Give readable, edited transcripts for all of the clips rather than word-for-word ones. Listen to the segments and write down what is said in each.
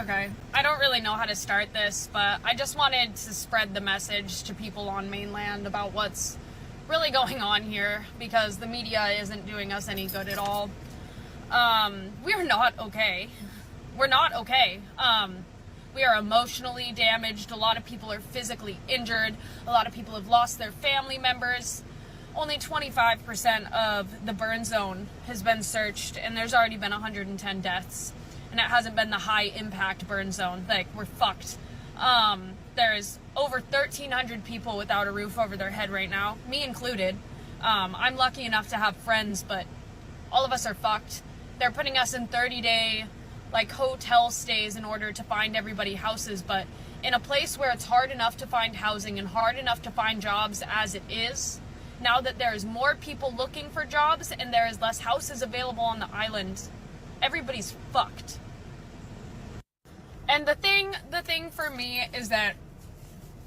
Okay, I don't really know how to start this, but I just wanted to spread the message to people on mainland about what's really going on here because the media isn't doing us any good at all. We're not okay. We're not okay. We are emotionally damaged. A lot of people are physically injured. A lot of people have lost their family members. Only 25% of the burn zone has been searched, and there's already been 110 deaths. And it hasn't been the high impact burn zone. Like, we're fucked. There's over 1,300 people without a roof over their head right now, me included. I'm lucky enough to have friends, but all of us are fucked. They're putting us in 30-day like hotel stays in order to find everybody houses, but in a place where it's hard enough to find housing and hard enough to find jobs as it is, now that there's more people looking for jobs and there is less houses available on the island, everybody's fucked. And the thing for me is that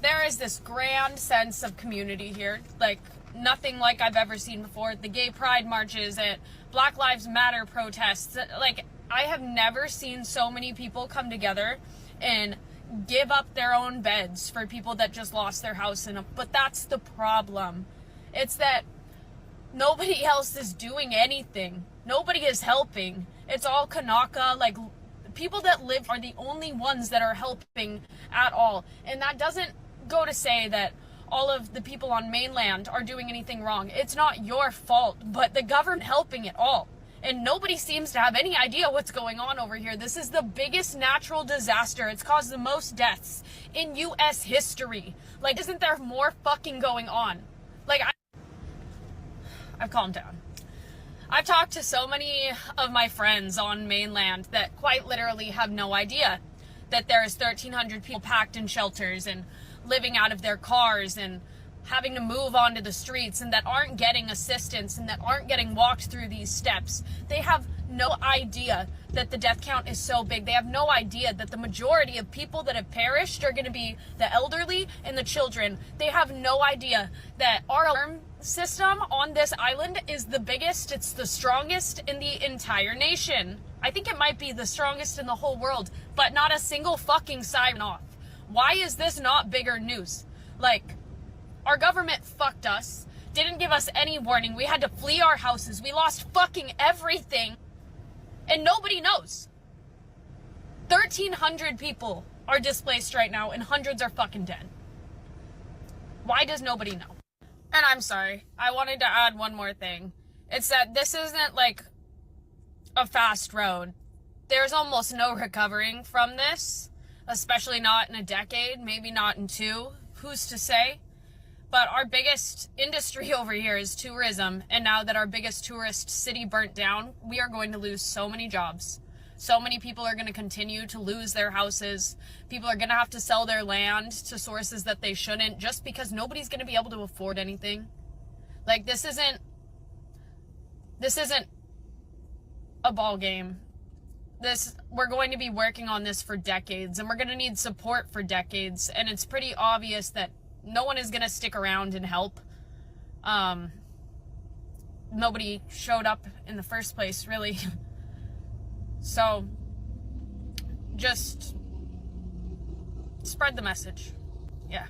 there is this grand sense of community here, like nothing like I've ever seen before. The gay pride marches, at Black Lives Matter protests, like I have never seen so many people come together and give up their own beds for people that just lost their house but that's the problem. It's that nobody else is doing anything. Nobody is helping. It's all Kanaka, like people that live are the only ones that are helping at all. And that doesn't go to say that all of the people on mainland are doing anything wrong. It's not your fault, but the government helping it all. And nobody seems to have any idea what's going on over here. This is the biggest natural disaster. It's caused the most deaths in U.S. history. Like, isn't there more fucking going on? Like, I've calmed down. I've talked to so many of my friends on mainland that quite literally have no idea that there's 1,300 people packed in shelters and living out of their cars and having to move onto the streets and that aren't getting assistance and that aren't getting walked through these steps. They have no idea that the death count is so big. They have no idea that the majority of people that have perished are going to be the elderly and the children. They have no idea that our alarm system on this island is the biggest, it's the strongest in the entire nation. I think it might be the strongest in the whole world, but not a single fucking sign off. Why is this not bigger news? Like, our government fucked us, didn't give us any warning. We had to flee our houses. We lost fucking everything. And nobody knows. 1,300 people are displaced right now and hundreds are fucking dead. Why does nobody know? And I'm sorry, I wanted to add one more thing. It's that this isn't like a fast road. There's almost no recovering from this, especially not in a decade, maybe not in two. Who's to say? But our biggest industry over here is tourism. And now that our biggest tourist city burnt down, we are going to lose so many jobs. So many people are going to continue to lose their houses. People are going to have to sell their land to sources that they shouldn't just because nobody's going to be able to afford anything. Like, this isn't a ball game. We're going to be working on this for decades and we're going to need support for decades. And it's pretty obvious that no one is going to stick around and help. Nobody showed up in the first place, really. So, just spread the message. Yeah.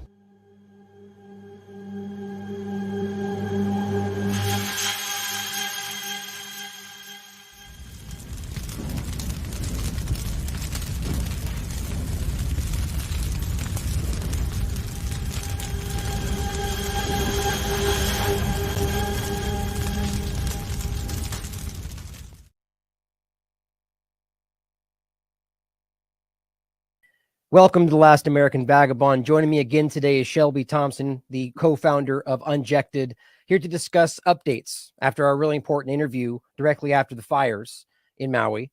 Welcome to The Last American Vagabond. Joining me again today is Shelby Thomson, the co-founder of Unjected, here to discuss updates after our really important interview directly after the fires in Maui.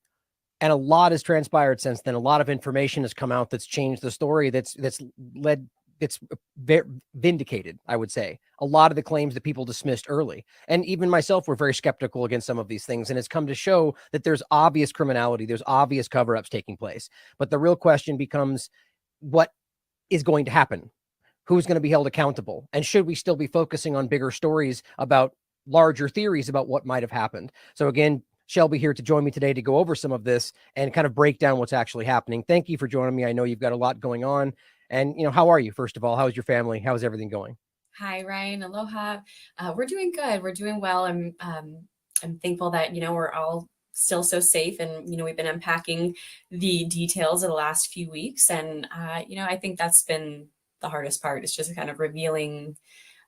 And a lot has transpired since then. A lot of information has come out that's changed the story, that's vindicated, I would say. A lot of the claims that people dismissed early. And even myself were very skeptical against some of these things. And it's come to show that there's obvious criminality, there's obvious cover-ups taking place. But the real question becomes, what is going to happen? Who's going to be held accountable? And should we still be focusing on bigger stories about larger theories about what might have happened? So again, Shelby here to join me today to go over some of this and kind of break down what's actually happening. Thank you for joining me. I know you've got a lot going on. And, how are you, first of all? How's your family? How's everything going? Hi, Ryan. Aloha. We're doing good. We're doing well. I'm thankful that, we're all still so safe, and, we've been unpacking the details of the last few weeks. And, I think that's been the hardest part. It's just kind of revealing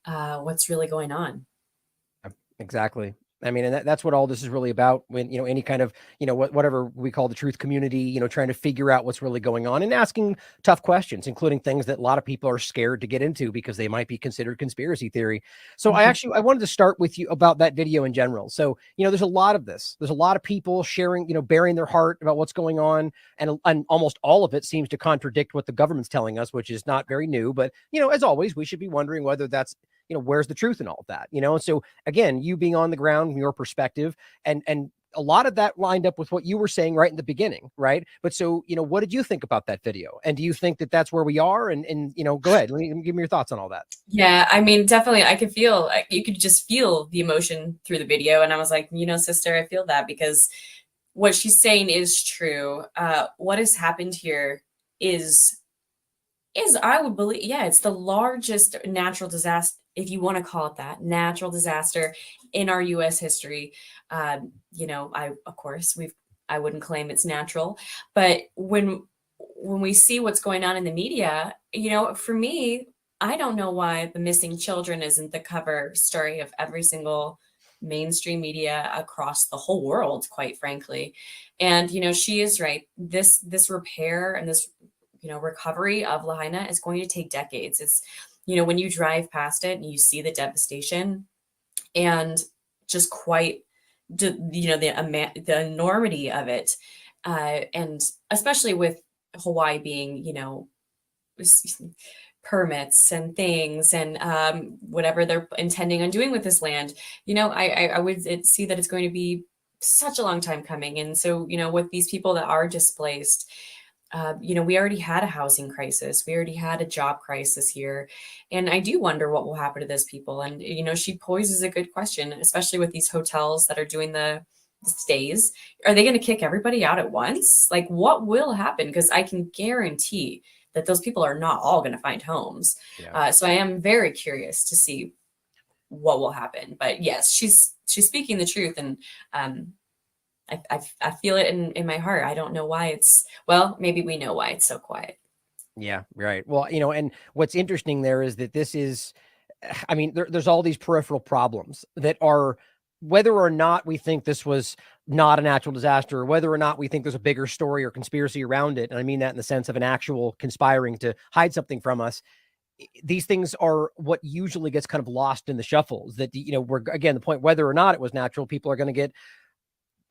what's really going on. Exactly. I mean, and that's what all this is really about when, any kind of, whatever we call the truth community, trying to figure out what's really going on and asking tough questions, including things that a lot of people are scared to get into because they might be considered conspiracy theory. So I wanted to start with you about that video in general. So, there's a lot of this. There's a lot of people sharing, bearing their heart about what's going on. And almost all of it seems to contradict what the government's telling us, which is not very new. But, as always, we should be wondering whether that's, where's the truth in all of that, So again, you being on the ground, your perspective, and a lot of that lined up with what you were saying right in the beginning, right? But so, what did you think about that video? And do you think that that's where we are? And go ahead, give me your thoughts on all that. Yeah, I mean, definitely, you could just feel the emotion through the video. And I was like, sister, I feel that, because what she's saying is true. What has happened here is I would believe, yeah, it's the largest natural disaster, if you want to call it that, natural disaster in our U.S. history. I wouldn't claim it's natural, but when we see what's going on in the media, for me, I don't know why the missing children isn't the cover story of every single mainstream media across the whole world, quite frankly. And, she is right. This repair and this, recovery of Lahaina is going to take decades. It's, when you drive past it and you see the devastation and just quite, the enormity of it. And especially with Hawaii being, permits and things and whatever they're intending on doing with this land, I would see that it's going to be such a long time coming. And so, with these people that are displaced, we already had a housing crisis. We already had a job crisis here. And I do wonder what will happen to those people. And, she poses a good question, especially with these hotels that are doing the stays. Are they going to kick everybody out at once? Like, what will happen? Because I can guarantee that those people are not all going to find homes. Yeah. So I am very curious to see what will happen. But yes, she's speaking the truth. And, I feel it in my heart. I don't know why maybe we know why it's so quiet. Yeah, right. Well, and what's interesting there is that there's all these peripheral problems that are, whether or not we think this was not a natural disaster, or whether or not we think there's a bigger story or conspiracy around it. And I mean that in the sense of an actual conspiring to hide something from us. These things are what usually gets kind of lost in the shuffles that, we're, again, the point, whether or not it was natural, people are going to get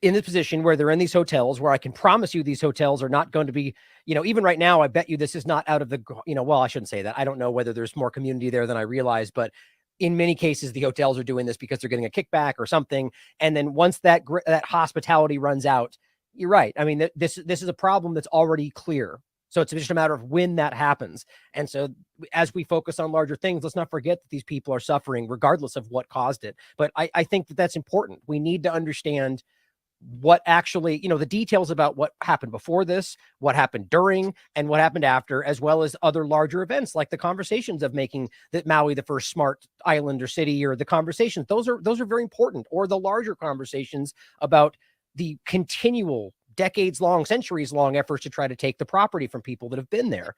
in this position where they're in these hotels where I can promise you these hotels are not going to be, even right now, I bet you this is not out of the, well, I shouldn't say that. I don't know whether there's more community there than I realize, but in many cases, the hotels are doing this because they're getting a kickback or something. And then once that hospitality runs out, you're right. I mean, this is a problem that's already clear. So it's just a matter of when that happens. And so as we focus on larger things, let's not forget that these people are suffering regardless of what caused it. But I think that that's important. We need to understand what actually, the details about what happened before this, what happened during, and what happened after, as well as other larger events like the conversations of making that Maui the first smart island or city, or the conversations. Those are very important, or the larger conversations about the continual decades-long, centuries-long efforts to try to take the property from people that have been there.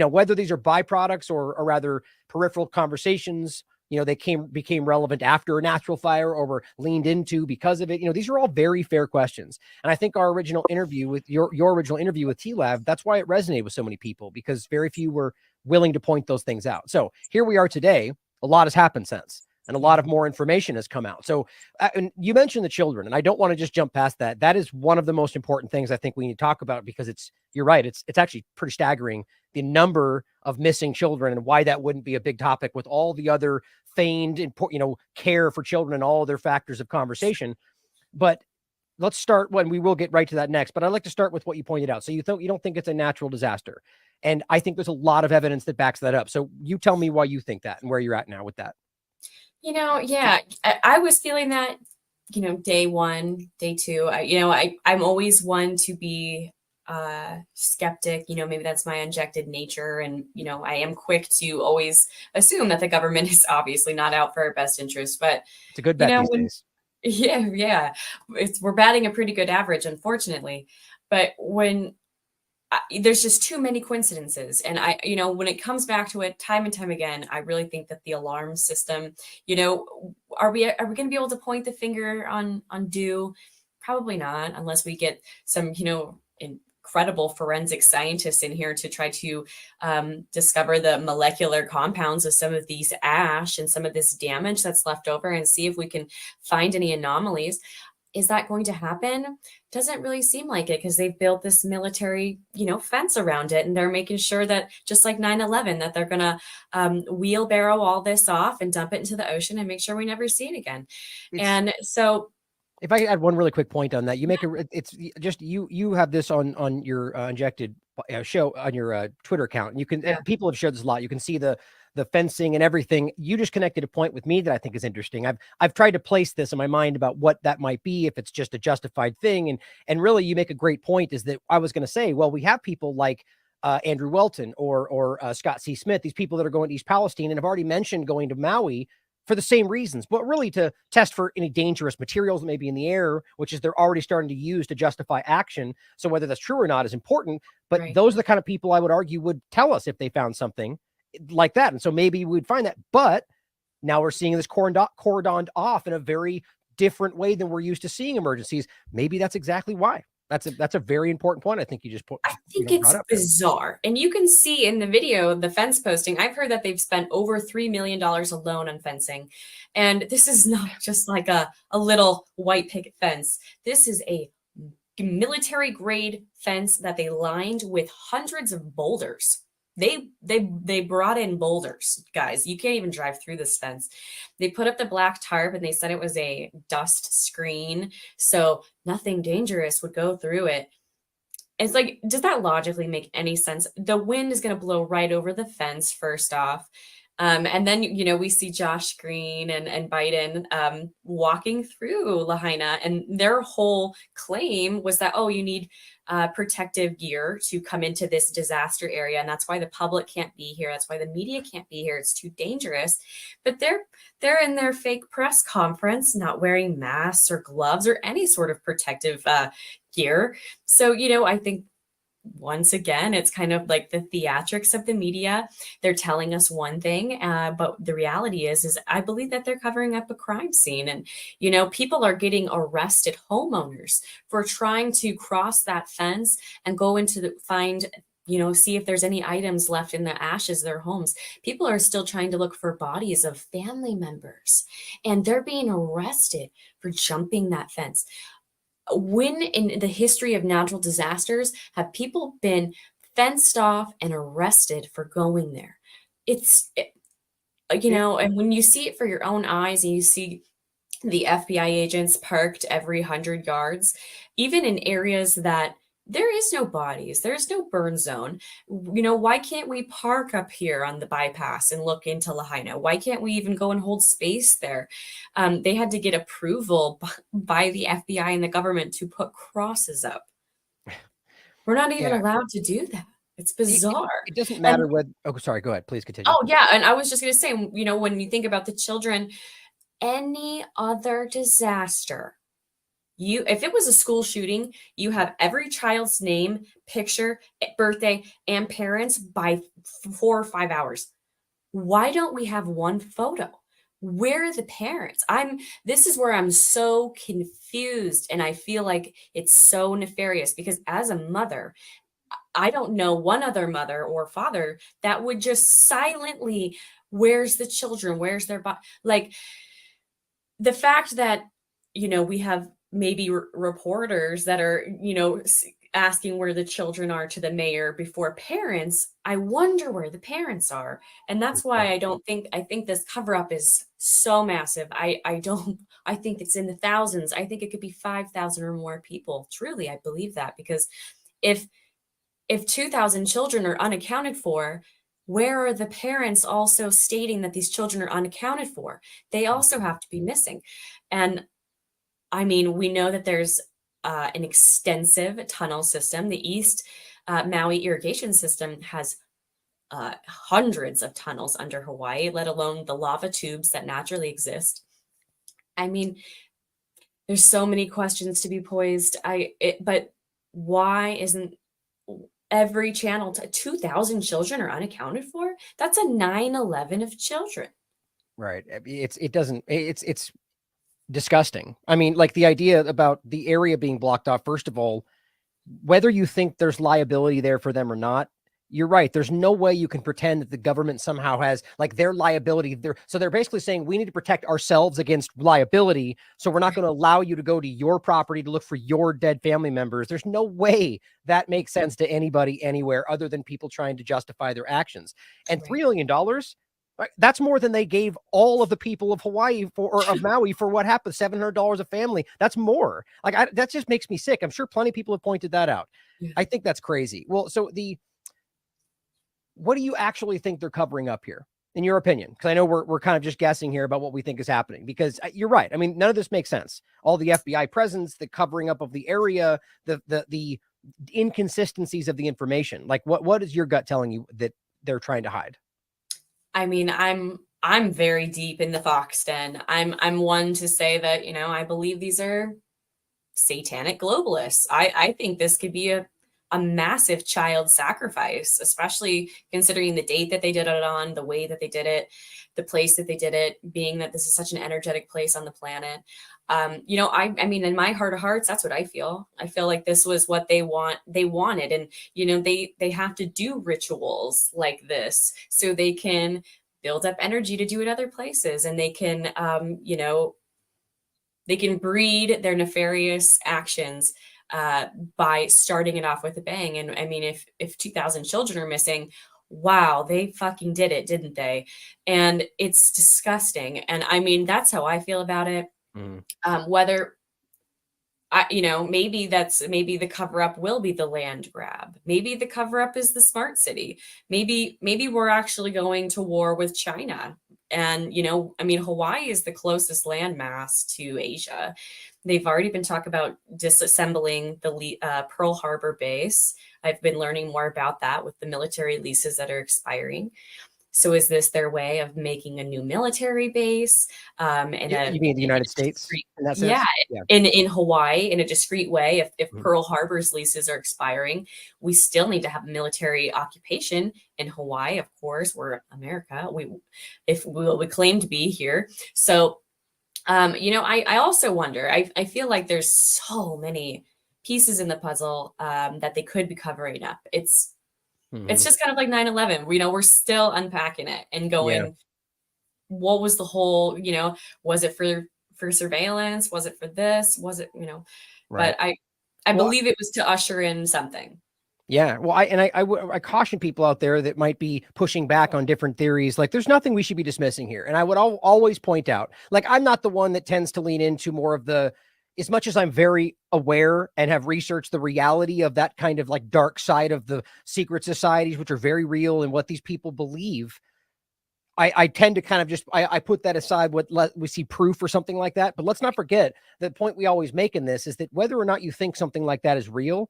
Whether these are byproducts or rather peripheral conversations, they became relevant after a natural fire or were leaned into because of it. These are all very fair questions. And I think our original interview with your original interview with TLAV, that's why it resonated with so many people, because very few were willing to point those things out. So here we are today. A lot has happened since, and a lot of more information has come out. So and you mentioned the children, and I don't want to just jump past that. That is one of the most important things I think we need to talk about, because you're right. It's actually pretty staggering, the number of missing children, and why that wouldn't be a big topic with all the other feigned, care for children and all their factors of conversation. But let's start when we will get right to that next. But I'd like to start with what you pointed out. So you don't think it's a natural disaster. And I think there's a lot of evidence that backs that up. So you tell me why you think that and where you're at now with that. Yeah, I was feeling that day one, day two, I'm always one to be skeptic. Maybe that's my unjected nature. And, I am quick to always assume that the government is obviously not out for our best interest. But, It's a good bet these when, days. yeah, we're batting a pretty good average, unfortunately. But when there's just too many coincidences. And when it comes back to it time and time again, I really think that the alarm system, are we going to be able to point the finger on Dew? Probably not, unless we get some, incredible forensic scientists in here to try to discover the molecular compounds of some of these ash and some of this damage that's left over, and see if we can find any anomalies. Is that going to happen? Doesn't really seem like it, because they've built this military, fence around it, and they're making sure that, just like 9/11, that they're going to wheelbarrow all this off and dump it into the ocean and make sure we never see it again. And so, if I could add one really quick point on that, it's just you have this on your Unjected show on your Twitter account, and you can people have shared this a lot. You can see the fencing and everything. You just connected a point with me that I think is interesting. I've tried to place this in my mind about what that might be, if it's just a justified thing. And really, you make a great point, is that I was going to say, well, we have people like Andrew Welton or Scott C. Smith, these people that are going to East Palestine and have already mentioned going to Maui for the same reasons, but really to test for any dangerous materials that may be in the air, which is they're already starting to use to justify action. So whether that's true or not is important, but those are the kind of people I would argue would tell us if they found something like that. And so maybe we'd find that, but now we're seeing this cordoned off in a very different way than we're used to seeing emergencies. Maybe that's exactly why. That's a very important point. I think you just put. I think it's bizarre. And you can see in the video, the fence posting, I've heard that they've spent over $3 million alone on fencing. And this is not just like a little white picket fence. This is a military grade fence that they lined with hundreds of boulders. They brought in boulders, guys. You can't even drive through this fence. They put up the black tarp, and they said it was a dust screen, so nothing dangerous would go through it. It's like, does that logically make any sense? The wind is going to blow right over the fence, first off. And then, we see Josh Green and Biden walking through Lahaina, and their whole claim was that, you need protective gear to come into this disaster area. And that's why the public can't be here. That's why the media can't be here. It's too dangerous. But they're in their fake press conference, not wearing masks or gloves or any sort of protective gear. So, I think, once again, it's kind of like the theatrics of the media. They're telling us one thing, but the reality is I believe that they're covering up a crime scene. And, people are getting arrested, homeowners, for trying to cross that fence and go into see if there's any items left in the ashes of their homes. People are still trying to look for bodies of family members, and they're being arrested for jumping that fence. When in the history of natural disasters have people been fenced off and arrested for going there? And when you see it for your own eyes, and you see the FBI agents parked every 100 yards, even in areas that there is no bodies, there's no burn zone. Why can't we park up here on the bypass and look into Lahaina? Why can't we even go and hold space there? They had to get approval by the FBI and the government to put crosses up. We're not even allowed to do that. It's bizarre. It doesn't matter what. Oh, sorry. Go ahead. Please continue. Oh, yeah. And I was just going to say, when you think about the children, any other disaster, if it was a school shooting, you have every child's name, picture, birthday, and parents by 4 or 5 hours. Why don't we have one photo? Where are the parents? This is where I'm so confused, and I feel like it's so nefarious, because as a mother, I don't know one other mother or father that would just silently, where's the children? Where's their body? Like, the fact that, we have maybe reporters that are, asking where the children are to the mayor before parents. I wonder where the parents are. And that's why I think this cover up is so massive. I think it's in the thousands. I think it could be 5,000 or more people. Truly, I believe that, because if 2,000 children are unaccounted for, where are the parents also stating that these children are unaccounted for? They also have to be missing. And I mean, we know that there's an extensive tunnel system. The East Maui irrigation system has hundreds of tunnels under Hawaii, let alone the lava tubes that naturally exist. I mean, there's so many questions to be posed. But why isn't every channel 2,000 children are unaccounted for? That's a 9/11 of children. Right. It's disgusting. I mean, like the idea about the area being blocked off, first of all, whether you think there's liability there for them or not, you're right. There's no way you can pretend that the government somehow has like their liability there. So they're basically saying we need to protect ourselves against liability. So we're not going to allow you to go to your property to look for your dead family members. There's no way that makes sense to anybody anywhere other than people trying to justify their actions. And $3 million, right, that's more than they gave all of the people of Hawaii or of Maui for what happened, $700 a family. That's more. Like that just makes me sick. I'm sure plenty of people have pointed that out. Yeah. I think that's crazy. Well, so what do you actually think they're covering up here, in your opinion? Because I know we're kind of just guessing here about what we think is happening. Because you're right. I mean, none of this makes sense. All the FBI presence, the covering up of the area, the inconsistencies of the information. Like, what is your gut telling you that they're trying to hide? I mean, I'm very deep in the fox den. I'm one to say that, I believe these are satanic globalists. I think this could be a massive child sacrifice, especially considering the date that they did it on, the way that they did it, the place that they did it, being that this is such an energetic place on the planet. I mean, in my heart of hearts, that's what I feel. I feel like this was what they wanted. And, they have to do rituals like this so they can build up energy to do it other places. And they can, they can breed their nefarious actions by starting it off with a bang. And I mean, if 2,000 children are missing, wow, they fucking did it, didn't they? And it's disgusting. And I mean, that's how I feel about it. Whether maybe the cover up will be the land grab. Maybe the cover up is the smart city. Maybe we're actually going to war with China. And, I mean, Hawaii is the closest landmass to Asia. They've already been talking about disassembling the Pearl Harbor base. I've been learning more about that with the military leases that are expiring. So is this their way of making a new military base? You mean the United States? Yeah, in Hawaii in a discreet way. If Pearl Harbor's leases are expiring, we still need to have military occupation in Hawaii. Of course, we're America. We claim to be here. So, I also wonder. I feel like there's so many pieces in the puzzle that they could be covering up. It's just kind of like 9/11. We're still unpacking it and going, what was the whole, was it for surveillance? Was it for this? Was it, right. But I believe it was to usher in something. Yeah. Well, I caution people out there that might be pushing back on different theories. Like there's nothing we should be dismissing here. And I would always point out, like, I'm not the one that tends to lean into more of as much as I'm very aware and have researched the reality of that kind of like dark side of the secret societies, which are very real and what these people believe. I tend to kind of just, I put that aside, we see proof or something like that. But let's not forget the point we always make in this is that whether or not you think something like that is real,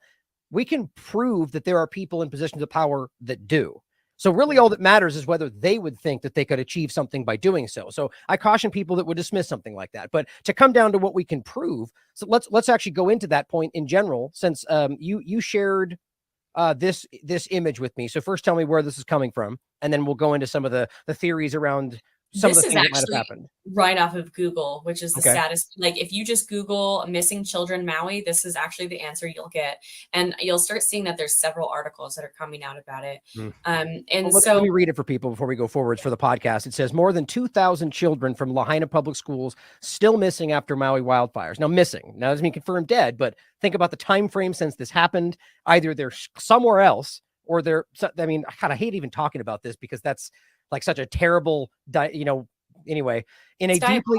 we can prove that there are people in positions of power that do. So really all that matters is whether they would think that they could achieve something by doing so. So I caution people that would dismiss something like that. But to come down to what we can prove, so let's actually go into that point in general, since you shared this image with me. So first tell me where this is coming from, and then we'll go into some of the theories around some of the things that might have happened. Right off of Google, which is the Okay. status. Like if you just Google missing children Maui, this is actually the answer you'll get. And you'll start seeing that there's several articles that are coming out about it. Let me read it for people before we go forwards for the podcast. It says more than 2,000 children from Lahaina public schools still missing after Maui wildfires. Now missing, now doesn't mean confirmed dead, but think about the time frame since this happened. Either they're somewhere else or I mean, God, I hate even talking about this because that's like such a terrible, anyway, in a deeply,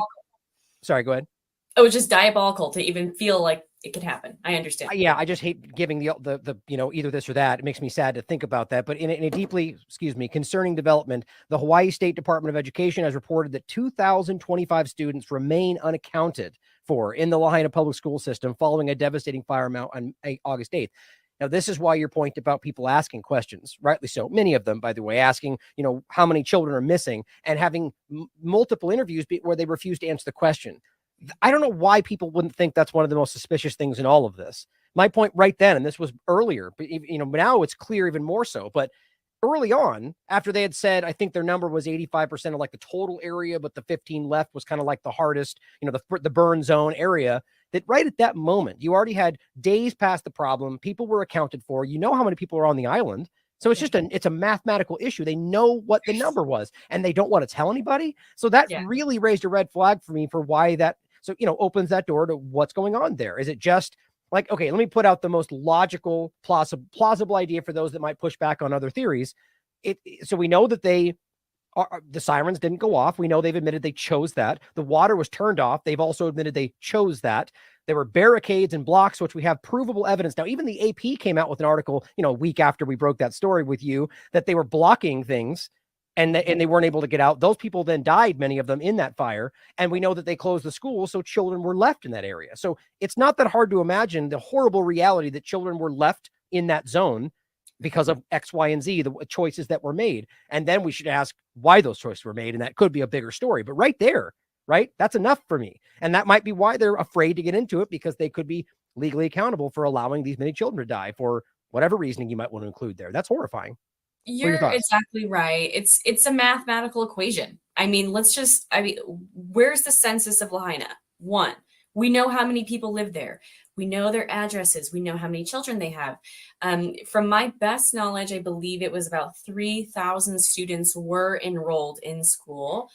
sorry, go ahead. Oh, it's just diabolical to even feel like it could happen. I understand. Yeah. I just hate giving the either this or that. It makes me sad to think about that, but in a deeply, concerning development, the Hawaii State Department of Education has reported that 2,025 students remain unaccounted for in the Lahaina public school system following a devastating fire on August 8th. Now, this is why your point about people asking questions, rightly so. Many of them, by the way, asking, how many children are missing and having multiple interviews where they refuse to answer the question. I don't know why people wouldn't think that's one of the most suspicious things in all of this. My point right then, and this was earlier, but now it's clear even more so, but early on, after they had said, I think their number was 85% of like the total area, but the 15 left was kind of like the hardest, the burn zone area, that right at that moment, you already had days past the problem. People were accounted for. How many people are on the island. So it's just it's a mathematical issue. They know what the number was and they don't want to tell anybody. So that really raised a red flag for me for why that, opens that door to what's going on there. Is it just like, okay, let me put out the most logical, plausible idea for those that might push back on other theories. So we know that the sirens didn't go off. We know they've admitted they chose that. The water was turned off. They've also admitted they chose that. There were barricades and blocks, which we have provable evidence. Now, even the AP came out with an article, a week after we broke that story with you, that they were blocking things and they weren't able to get out. Those people then died, many of them, in that fire. And we know that they closed the school, so children were left in that area. So it's not that hard to imagine the horrible reality that children were left in that zone because of X, Y, and Z, the choices that were made. And then we should ask why those choices were made. And that could be a bigger story. But right there, right, that's enough for me. And that might be why they're afraid to get into it, because they could be legally accountable for allowing these many children to die for whatever reasoning you might want to include there. That's horrifying. You're exactly right. It's a mathematical equation. Where's the census of Lahaina? 1, we know how many people live there. We know their addresses. We know how many children they have. From my best knowledge, I believe it was about 3,000 students were enrolled in school.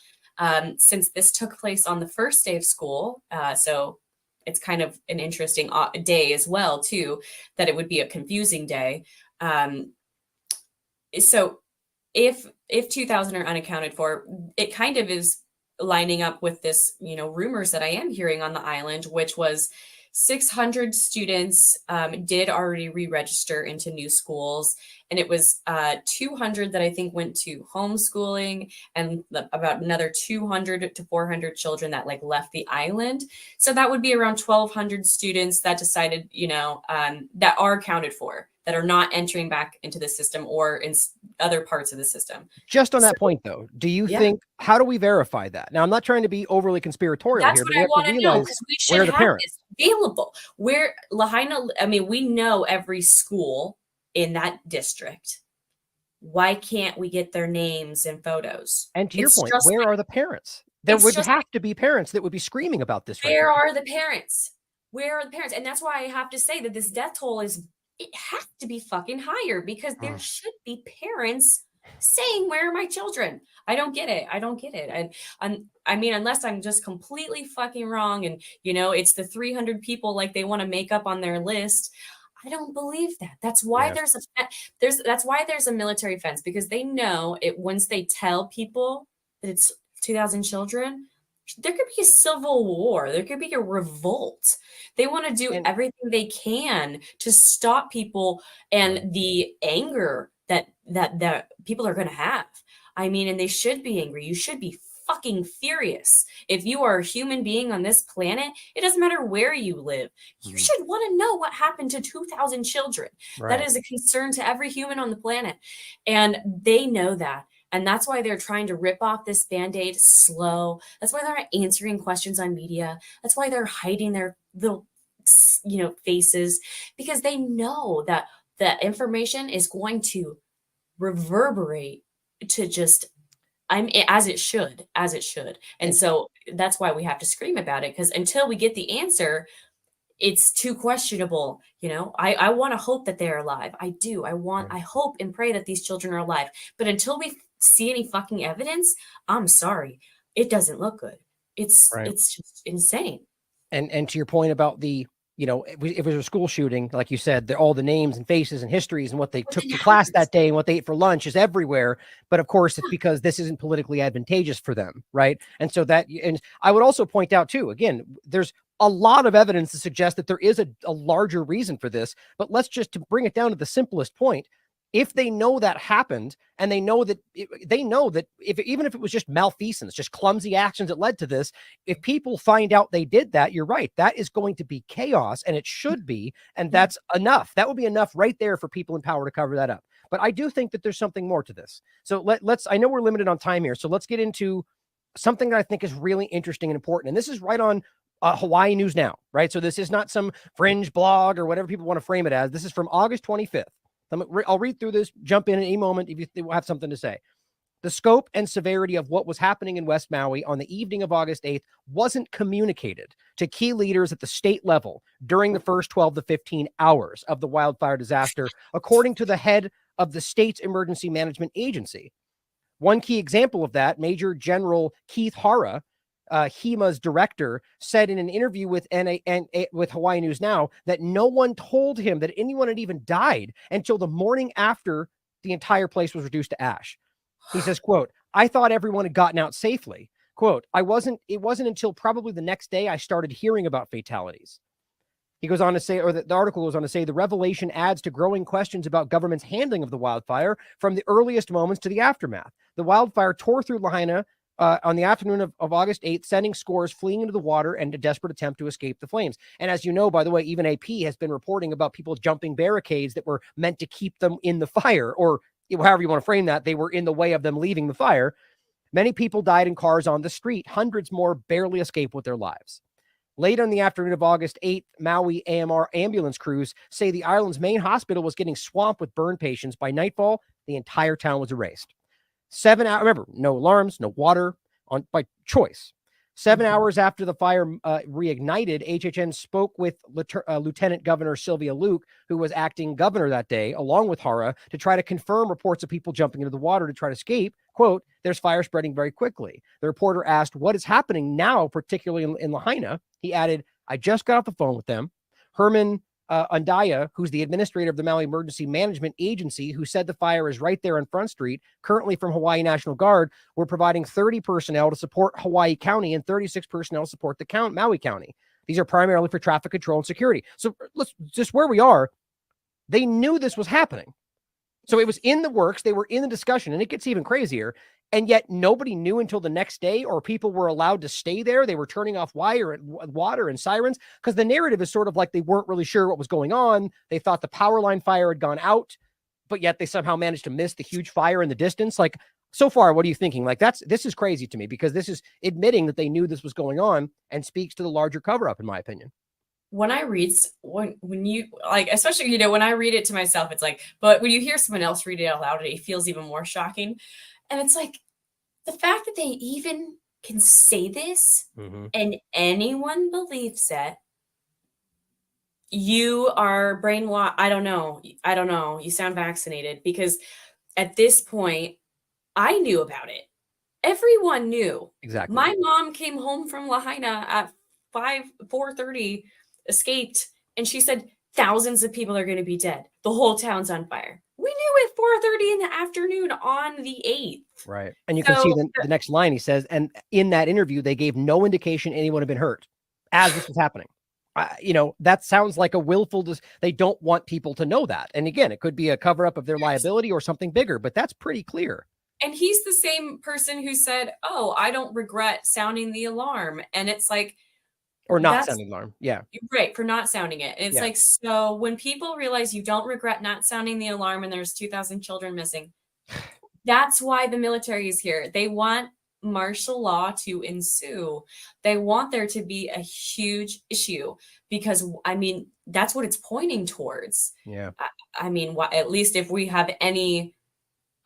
Since this took place on the first day of school, so it's kind of an interesting day as well, too, that it would be a confusing day. So if 2,000 are unaccounted for, it kind of is lining up with this, rumors that I am hearing on the island, which was 600 students did already re-register into new schools. And it was 200 that I think went to homeschooling, and about another 200 to 400 children that left the island. So that would be around 1,200 students that decided, that are accounted for, that are not entering back into the system or in other parts of the system. Just on that point, though, do you think, how do we verify that? Now, I'm not trying to be overly conspiratorial here, but what I want to know, because we should have this available. Where Lahaina, we know every school in that district. Why can't we get their names and photos? And to your point, where are the parents? There would have to be parents that would be screaming about this. Where are the parents? Where are the parents? And that's why I have to say that this death toll it has to be fucking higher, because there should be parents saying, where are my children? I don't get it. And unless I'm just completely fucking wrong and, it's the 300 people they want to make up on their list. I don't believe that. That's why that's why there's a military fence, because they know it. Once they tell people that it's 2,000 children, there could be a civil war. There could be a revolt. They want to do everything they can to stop people and the anger that people are going to have. And they should be angry. You should be fucking furious. If you are a human being on this planet, it doesn't matter where you live. You should want to know what happened to 2,000 children. Right. That is a concern to every human on the planet. And they know that. And that's why they're trying to rip off this Band-Aid slow. That's why they're not answering questions on media. That's why they're hiding their little, faces, because they know that the information is going to reverberate to just, as it should. And so that's why we have to scream about it, because until we get the answer, it's too questionable. I want to hope that they're alive. I do. I hope and pray that these children are alive. But until we see any fucking evidence, I'm sorry, it doesn't look good. It's just insane. And to your point about the, if it was a school shooting, like you said, all the names and faces and histories and what they took to class that day and what they ate for lunch is everywhere. But of course, it's because this isn't politically advantageous for them, right? And so and I would also point out too, again, there's a lot of evidence to suggest that there is a larger reason for this. But let's just, to bring it down to the simplest point, If they know that happened, and they know that even if it was just malfeasance, just clumsy actions that led to this, if people find out they did that, you're right, that is going to be chaos, and it should be, and that's enough. That would be enough right there for people in power to cover that up. But I do think that there's something more to this. So let's, I know we're limited on time here, so let's get into something that I think is really interesting and important. And this is right on Hawaii News Now, right? So this is not some fringe blog or whatever people want to frame it as. This is from August 25th. I'll read through this, jump in at any moment if you have something to say. The scope and severity of what was happening in West Maui on the evening of August 8th wasn't communicated to key leaders at the state level during the first 12 to 15 hours of the wildfire disaster, according to the head of the state's emergency management agency. One key example of that, Major General Keith Hara, HEMA's director, said in an interview with with Hawaii News Now that no one told him that anyone had even died until the morning after the entire place was reduced to ash. He says, quote, "I thought everyone had gotten out safely. Quote, it wasn't until probably the next day I started hearing about fatalities." He goes on to say, or the article goes on to say, the revelation adds to growing questions about government's handling of the wildfire from the earliest moments to the aftermath. The wildfire tore through Lahaina on the afternoon of August 8th, sending scores fleeing into the water and a desperate attempt to escape the flames. And as you know, by the way, even AP has been reporting about people jumping barricades that were meant to keep them in the fire, or however you want to frame that, they were in the way of them leaving the fire. Many people died in cars on the street. Hundreds more barely escaped with their lives. Late on the afternoon of August 8th, Maui AMR ambulance crews say the island's main hospital was getting swamped with burn patients. By nightfall, the entire town was erased. 7 hours, remember, no alarms, no water, by choice. 7 hours after the fire reignited, HHN spoke with Lieutenant Governor Sylvia Luke, who was acting governor that day, along with Hara, to try to confirm reports of people jumping into the water to try to escape. Quote, "There's fire spreading very quickly." The reporter asked, "What is happening now, particularly in Lahaina?" He added, "I just got off the phone with them. Herman Undaya, who's the administrator of the Maui Emergency Management Agency, who said the fire is right there on Front Street, currently from Hawaii National Guard, we're providing 30 personnel to support Hawaii County and 36 personnel to support the Maui County. These are primarily for traffic control and security." So let's just where we are. They knew this was happening. So it was in the works. They were in the discussion, and it gets even crazier. And yet nobody knew until the next day, or people were allowed to stay there. They were turning off water and sirens, because the narrative is sort of like they weren't really sure what was going on. They thought the power line fire had gone out, but yet they somehow managed to miss the huge fire in the distance. Like, so far, what are you thinking? Like, this is crazy to me, because this is admitting that they knew this was going on and speaks to the larger cover up, in my opinion. When I read, when you like, especially, you know, when I read it to myself, it's like, but when you hear someone else read it out loud, it feels even more shocking. And it's like the fact that they even can say this and anyone believes it, you are brainwashed. I don't know. You sound vaccinated, because at this point, I knew about it. Everyone knew. Exactly. My mom came home from Lahaina at 4:30, escaped, and she said thousands of people are going to be dead. The whole town's on fire. We knew at 4:30 in the afternoon on the 8th. Right. And you can see the next line. He says, and in that interview, they gave no indication anyone had been hurt as this was happening. You know, that sounds like a willful, they don't want people to know that. And again, it could be a cover up of their liability or something bigger, but that's pretty clear. And he's the same person who said, "Oh, I don't regret sounding the alarm." And it's like, or not sounding the alarm. Yeah. Right. For not sounding it. And it's like, so when people realize you don't regret not sounding the alarm and there's 2,000 children missing, that's why the military is here. They want martial law to ensue. They want there to be a huge issue, because, I mean, that's what it's pointing towards. Yeah. I mean, at least if we have any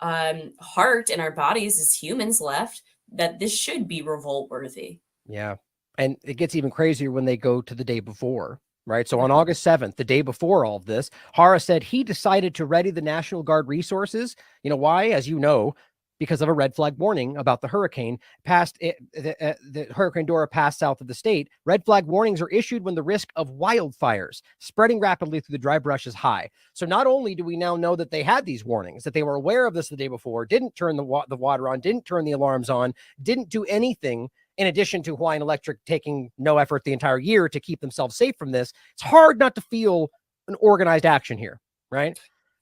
heart in our bodies as humans left, that this should be revolt worthy. Yeah. And it gets even crazier when they go to the day before, right? So on August 7th, the day before all of this, Hara said he decided to ready the National Guard resources. You know why? As you know, because of a red flag warning about the hurricane the Hurricane Dora passed south of the state. Red flag warnings are issued when the risk of wildfires spreading rapidly through the dry brush is high. So not only do we now know that they had these warnings, that they were aware of this the day before, didn't turn the water on, didn't turn the alarms on, didn't do anything, in addition to Hawaiian Electric taking no effort the entire year to keep themselves safe from this. It's hard not to feel an organized action here, right?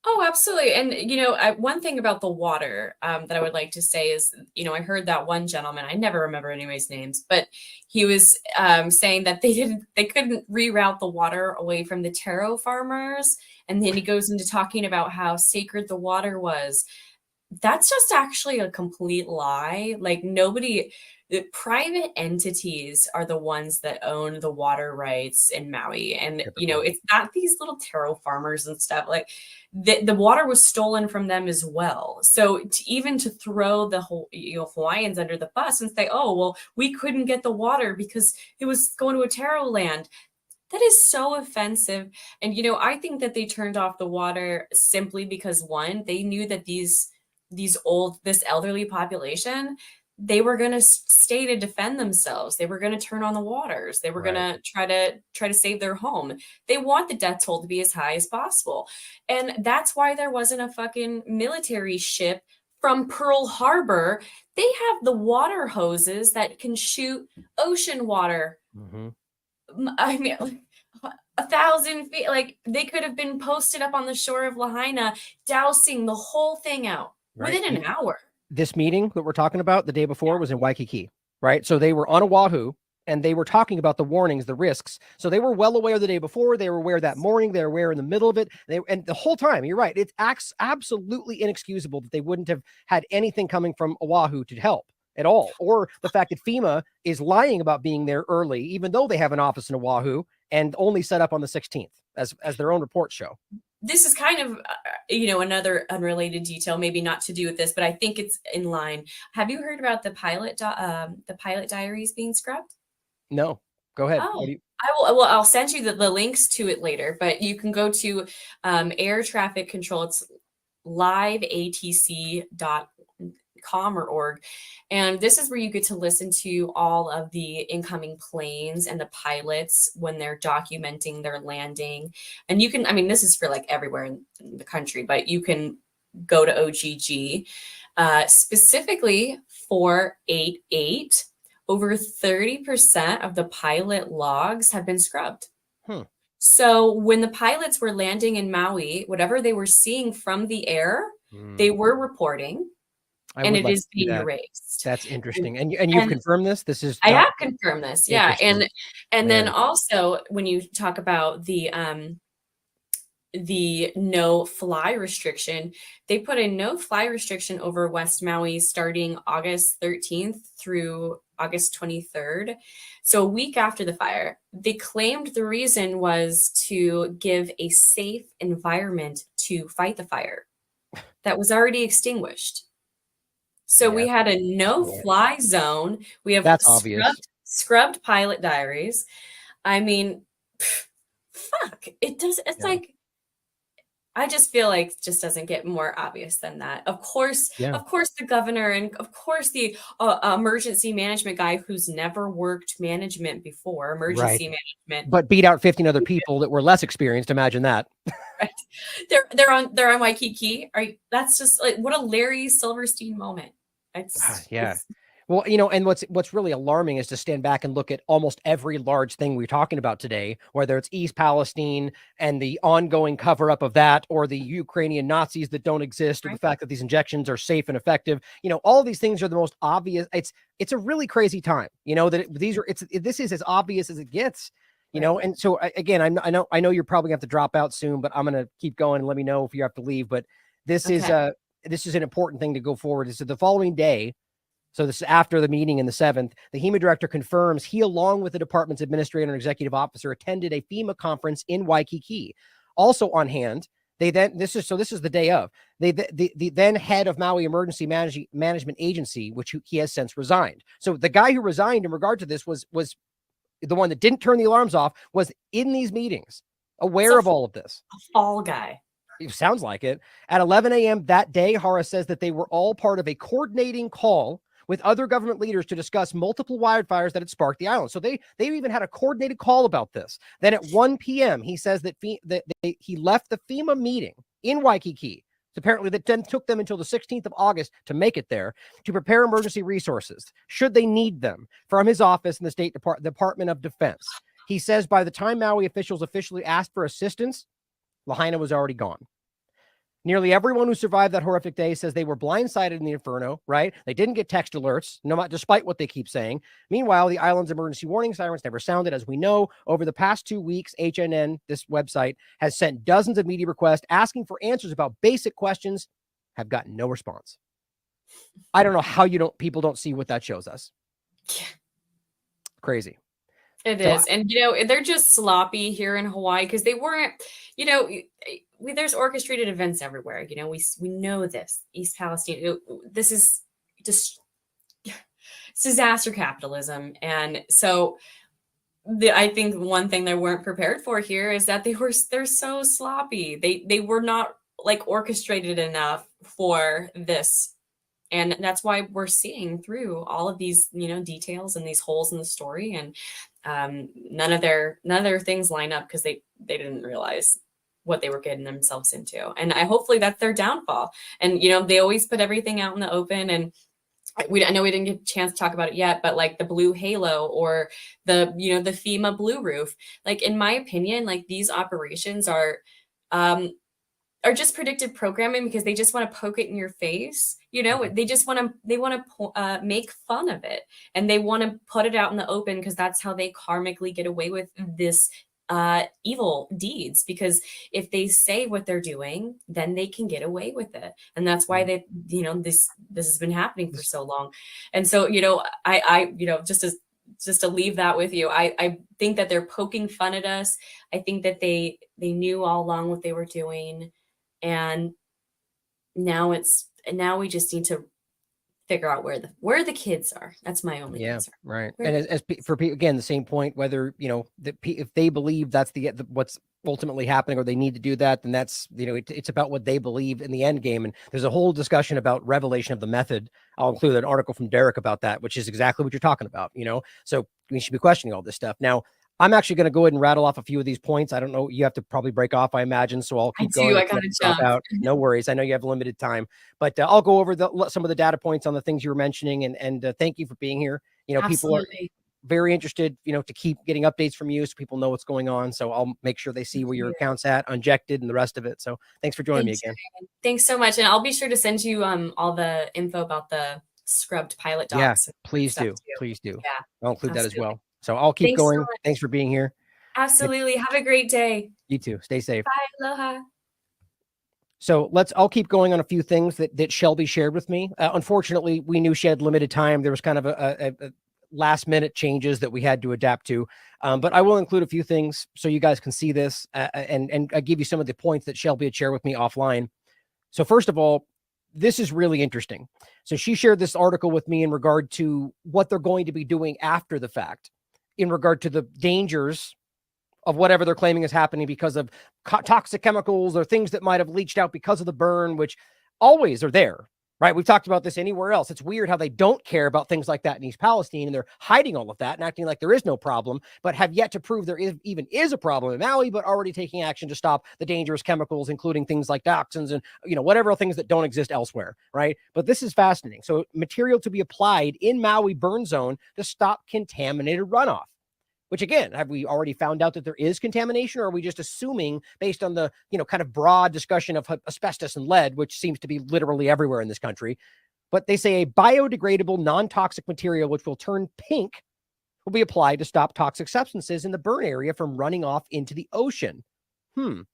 Oh, absolutely. And, one thing about the water that I would like to say is, I heard that one gentleman, I never remember anybody's names, but he was saying that they couldn't reroute the water away from the taro farmers. And then he goes into talking about how sacred the water was. That's just actually a complete lie. Like the private entities are the ones that own the water rights in Maui. And, Typical. it's not these little taro farmers and stuff. Like the water was stolen from them as well. So even to throw the whole, Hawaiians under the bus and say, oh, well, we couldn't get the water because it was going to a taro land. That is so offensive. And, I think that they turned off the water simply because one, they knew that this elderly population, they were going to stay to defend themselves. They were going to turn on the waters. They were Right. going to try to save their home. They want the death toll to be as high as possible. And that's why there wasn't a fucking military ship from Pearl Harbor. They have the water hoses that can shoot ocean water. Mm-hmm. I mean, 1,000 feet. Like they could have been posted up on the shore of Lahaina, dousing the whole thing out within an hour. This meeting that we're talking about the day before was in Waikiki, right? So they were on Oahu and they were talking about the warnings, the risks. So they were well aware the day before. They were aware that morning. They were aware in the middle of it. And the whole time, you're right. It's absolutely inexcusable that they wouldn't have had anything coming from Oahu to help at all. Or the fact that FEMA is lying about being there early, even though they have an office in Oahu and only set up on the 16th, as their own reports show. This is kind of, another unrelated detail, maybe not to do with this, but I think it's in line. Have you heard about the pilot diaries being scrubbed? No, go ahead. Oh, I'll send you the links to it later, but you can go to air traffic control. It's liveatc.com or org. And this is where you get to listen to all of the incoming planes and the pilots when they're documenting their landing. And you can, this is for like everywhere in the country, but you can go to OGG specifically for 8.8. Over 30% of the pilot logs have been scrubbed. So when the pilots were landing in Maui, whatever they were seeing from the air, they were reporting. And it is being erased. That's interesting. And you've confirmed this? I have confirmed this. Yeah. And then also when you talk about the no fly restriction, they put a no fly restriction over West Maui starting August 13th through August 23rd. So a week after the fire, they claimed the reason was to give a safe environment to fight the fire that was already extinguished. So we had a no-fly zone. We have scrubbed pilot diaries. Fuck. It's like, I just feel like it just doesn't get more obvious than that. Of course, the governor and of course the emergency management guy who's never worked management before, emergency management, but beat out 15 other people that were less experienced. Imagine that. Right. They're on Waikiki. That's just like what a Larry Silverstein moment. Well, and what's really alarming is to stand back and look at almost every large thing we're talking about today, whether it's East Palestine and the ongoing cover up of that, or the Ukrainian Nazis that don't exist, or the fact that these injections are safe and effective. All these things are the most obvious. It's a really crazy time, that this is as obvious as it gets, And so again, I know you're probably gonna have to drop out soon, but I'm going to keep going and let me know if you have to leave. But this is an important thing to go forward. So the following day, so this is after the meeting in the 7th, the HEMA director confirms he, along with the department's administrator and executive officer, attended a FEMA conference in Waikiki. Also on hand, this is the day of, the then head of Maui Emergency Management Agency, which he has since resigned. So the guy who resigned in regard to this was the one that didn't turn the alarms off, was in these meetings, aware of all of this. A fall guy. It sounds like it. At 11 a.m. that day, Hara says that they were all part of a coordinating call with other government leaders to discuss multiple wildfires that had sparked the island. So they even had a coordinated call about this. Then at 1 p.m., he says that he left the FEMA meeting in Waikiki. Apparently that then took them until the 16th of August to make it there, to prepare emergency resources, should they need them, from his office in the Department of Defense. He says by the time Maui officials officially asked for assistance, Lahaina was already gone. Nearly everyone who survived that horrific day says they were blindsided in the inferno, right? They didn't get text alerts, despite what they keep saying. Meanwhile, the island's emergency warning sirens never sounded. As we know, over the past 2 weeks, HNN, this website, has sent dozens of media requests asking for answers about basic questions, have gotten no response. I don't know how people don't see what that shows us. Yeah. Crazy. It is. And, they're just sloppy here in Hawaii because they weren't, there's orchestrated events everywhere. We know this. East Palestine, this is just it's disaster capitalism. And so I think one thing they weren't prepared for here is that they're so sloppy. They were not like orchestrated enough for this. And that's why we're seeing through all of these, details and these holes in the story. And none of their things line up because they didn't realize what they were getting themselves into. And hopefully that's their downfall. And, they always put everything out in the open. And I know we didn't get a chance to talk about it yet, but like the blue halo or the FEMA blue roof, like in my opinion, like these operations are just predictive programming because they just want to poke it in your face. They just want to make fun of it, and they want to put it out in the open because that's how they karmically get away with this evil deeds. Because if they say what they're doing, then they can get away with it, and that's why this has been happening for so long. And so I just to leave that with you, I think that they're poking fun at us. I think that they knew all along what they were doing. And now we just need to figure out where the kids are. That's my only concern. Right. And for people, again, the same point, whether, if they believe that's what's ultimately happening, or they need to do that, then that's, it's about what they believe in the end game. And there's a whole discussion about revelation of the method. I'll include an article from Derek about that, which is exactly what you're talking about, so we should be questioning all this stuff. Now, I'm actually going to go ahead and rattle off a few of these points. I don't know. You have to probably break off, I imagine. So I'll keep going. I gotta jump out. No worries. I know you have limited time, but I'll go over some of the data points on the things you were mentioning. And thank you for being here. People are very interested, to keep getting updates from you so people know what's going on. So I'll make sure they see where your account's at, Unjected, and the rest of it. So thanks for joining me again. Thanks so much. And I'll be sure to send you all the info about the scrubbed pilot docs. Yeah, please do. Please do. Yeah, I'll include that as well. So I'll keep going. So thanks for being here. Absolutely. Have a great day. You too. Stay safe. Bye. Aloha. So I'll keep going on a few things that Shelby shared with me. Unfortunately, we knew she had limited time. There was kind of a last minute changes that we had to adapt to. But I will include a few things so you guys can see this and I give you some of the points that Shelby had shared with me offline. So first of all, this is really interesting. So she shared this article with me in regard to what they're going to be doing after the fact, in regard to the dangers of whatever they're claiming is happening because of toxic chemicals or things that might have leached out because of the burn, which always are there, right? We've talked about this anywhere else. It's weird how they don't care about things like that in East Palestine, and they're hiding all of that and acting like there is no problem, but have yet to prove there even is a problem in Maui, but already taking action to stop the dangerous chemicals, including things like dioxins and, whatever things that don't exist elsewhere, right? But this is fascinating. So material to be applied in Maui burn zone to stop contaminated runoff. Which again, have we already found out that there is contamination, or are we just assuming based on the, kind of broad discussion of asbestos and lead, which seems to be literally everywhere in this country? But they say a biodegradable, non-toxic material, which will turn pink, will be applied to stop toxic substances in the burn area from running off into the ocean. Well,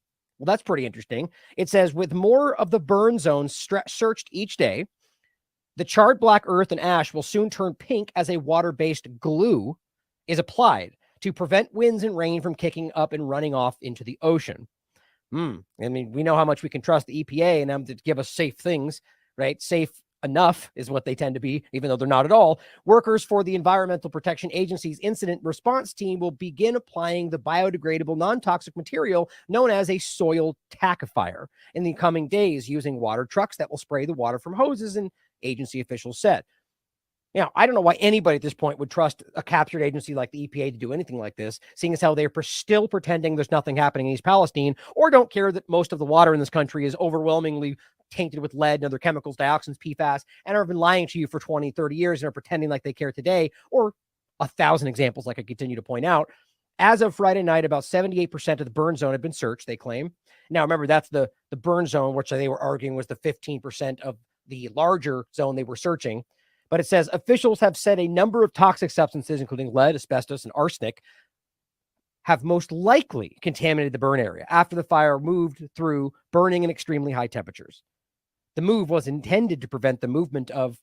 that's pretty interesting. It says with more of the burn zones searched each day, the charred black earth and ash will soon turn pink as a water-based glue is applied to prevent winds and rain from kicking up and running off into the ocean. I mean, we know how much we can trust the EPA and them to give us safe things, right? Safe enough is what they tend to be, even though they're not at all. Workers for the Environmental Protection Agency's incident response team will begin applying the biodegradable non-toxic material known as a soil tackifier in the coming days using water trucks that will spray the water from hoses, and agency officials said. I don't know why anybody at this point would trust a captured agency like the EPA to do anything like this, seeing as how they're still pretending there's nothing happening in East Palestine, or don't care that most of the water in this country is overwhelmingly tainted with lead and other chemicals, dioxins, PFAS, and have been lying to you for 20, 30 years and are pretending like they care today, or 1,000 examples like I continue to point out. As of Friday night, about 78% of the burn zone had been searched, they claim. Now, remember, that's the burn zone, which they were arguing was the 15% of the larger zone they were searching. But it says officials have said a number of toxic substances, including lead, asbestos, and arsenic, have most likely contaminated the burn area after the fire moved through burning in extremely high temperatures. The move was intended to prevent the movement of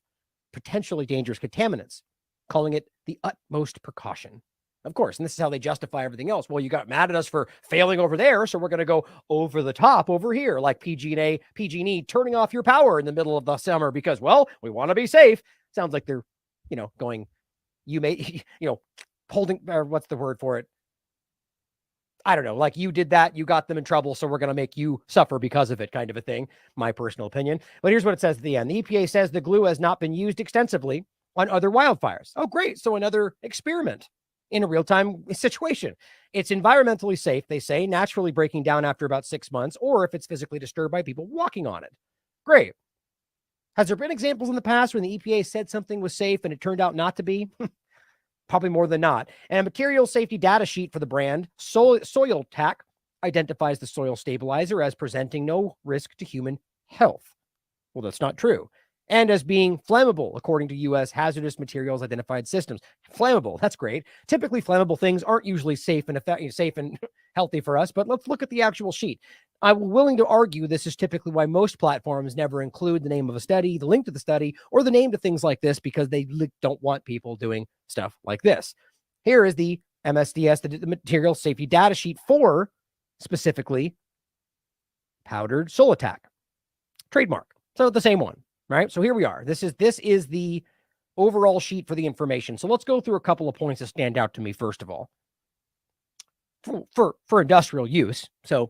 potentially dangerous contaminants, calling it the utmost precaution. Of course, and this is how they justify everything else. Well, you got mad at us for failing over there, so we're going to go over the top over here, like PG&E turning off your power in the middle of the summer because, well, we want to be safe. Sounds like they're, going, holding, or what's the word for it? I don't know, like you did that, you got them in trouble, so we're going to make you suffer because of it, kind of a thing, my personal opinion. But here's what it says at the end. The EPA says the glue has not been used extensively on other wildfires. Oh, great. So another experiment in a real-time situation. It's environmentally safe, they say, naturally breaking down after about 6 months, or if it's physically disturbed by people walking on it. Great. Has there been examples in the past when the EPA said something was safe and it turned out not to be? Probably more than not. And a material safety data sheet for the brand, Soil Tac, identifies the soil stabilizer as presenting no risk to human health. Well, that's not true. And as being flammable, according to U.S. Hazardous Materials Identified Systems. Flammable, that's great. Typically, flammable things aren't usually safe and healthy for us, but let's look at the actual sheet. I'm willing to argue this is typically why most platforms never include the name of a study, the link to the study, or the name to things like this because they don't want people doing stuff like this. Here is the MSDS, the Material Safety Data Sheet for, specifically, powdered Solitac. Trademark. So the same one. Right. So here we are. This is the overall sheet for the information. So let's go through a couple of points that stand out to me. First of all, for industrial use. So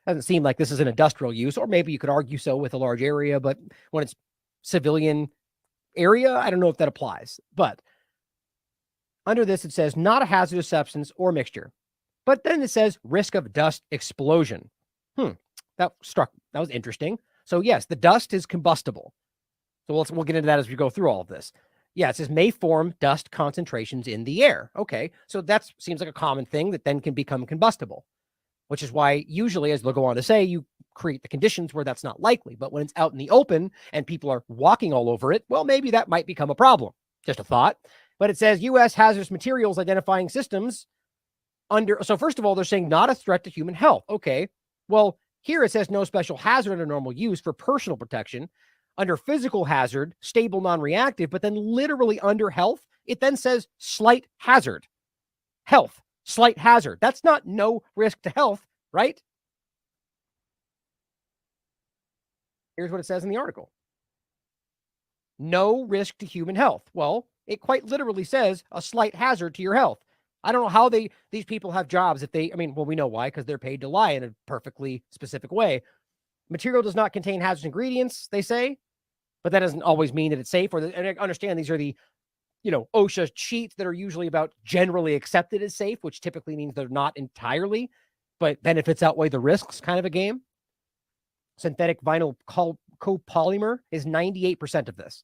doesn't seem like this is an industrial use, or maybe you could argue so with a large area, but when it's civilian area, I don't know if that applies. But under this, it says not a hazardous substance or mixture. But then it says risk of dust explosion. That was interesting. So yes, the dust is combustible. So we'll get into that as we go through all of this. Yeah, it says may form dust concentrations in the air. Okay, so that seems like a common thing that then can become combustible, which is why usually, as they'll go on to say, you create the conditions where that's not likely. But when it's out in the open and people are walking all over it, well, maybe that might become a problem. Just a thought. But it says U.S. Hazardous Materials Identifying Systems under. So first of all, they're saying not a threat to human health. Okay, well, here it says no special hazard under normal use for personal protection. Under physical hazard, stable, non-reactive, but then literally under health, it then says slight hazard. Health, slight hazard. That's not no risk to health, right? Here's what it says in the article. No risk to human health. Well, it quite literally says a slight hazard to your health. I don't know how these people have jobs if they, we know why, because they're paid to lie in a perfectly specific way. Material does not contain hazardous ingredients, they say, but that doesn't always mean that it's safe. And I understand these are the, OSHA sheets that are usually about generally accepted as safe, which typically means they're not entirely, but benefits outweigh the risks kind of a game. Synthetic vinyl copolymer is 98% of this.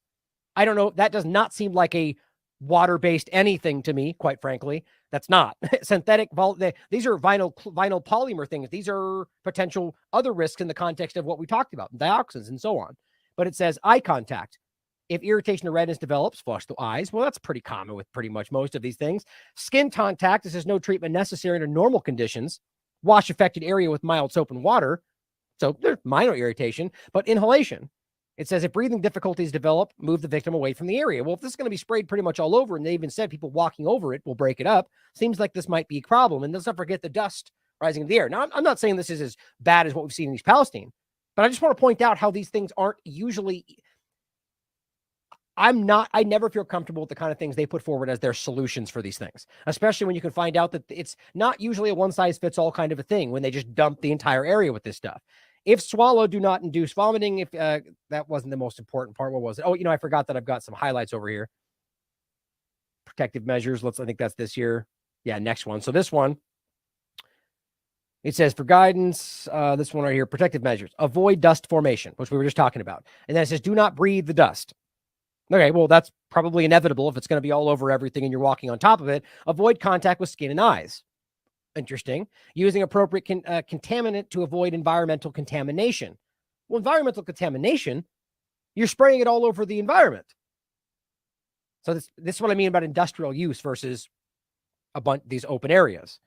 I don't know. That does not seem like a water-based anything to me, quite frankly. That's not. Synthetic, these are vinyl polymer things. These are potential other risks in the context of what we talked about, dioxins and so on. But it says eye contact. If irritation or redness develops, flush the eyes. Well, that's pretty common with pretty much most of these things. Skin contact, this is no treatment necessary under normal conditions. Wash affected area with mild soap and water. So there's minor irritation, but inhalation. It says if breathing difficulties develop, move the victim away from the area. Well, if this is going to be sprayed pretty much all over, and they even said people walking over it will break it up, seems like this might be a problem. And let's not forget the dust rising in the air. Now, I'm not saying this is as bad as what we've seen in East Palestine, but I just want to point out how these things aren't usually. I never feel comfortable with the kind of things they put forward as their solutions for these things, especially when you can find out that it's not usually a one size fits all kind of a thing when they just dump the entire area with this stuff. If swallow, do not induce vomiting. If that wasn't the most important part, what was it? Oh, I forgot that I've got some highlights over here. Protective measures. I think that's this year. Yeah, next one. So this one, it says for guidance, this one right here, protective measures. Avoid dust formation, which we were just talking about. And then it says do not breathe the dust. Okay, well, that's probably inevitable if it's going to be all over everything and you're walking on top of it. Avoid contact with skin and eyes. Interesting. Using appropriate contaminant to avoid environmental contamination. Well, environmental contamination, you're spraying it all over the environment. So this is what I mean about industrial use versus these open areas.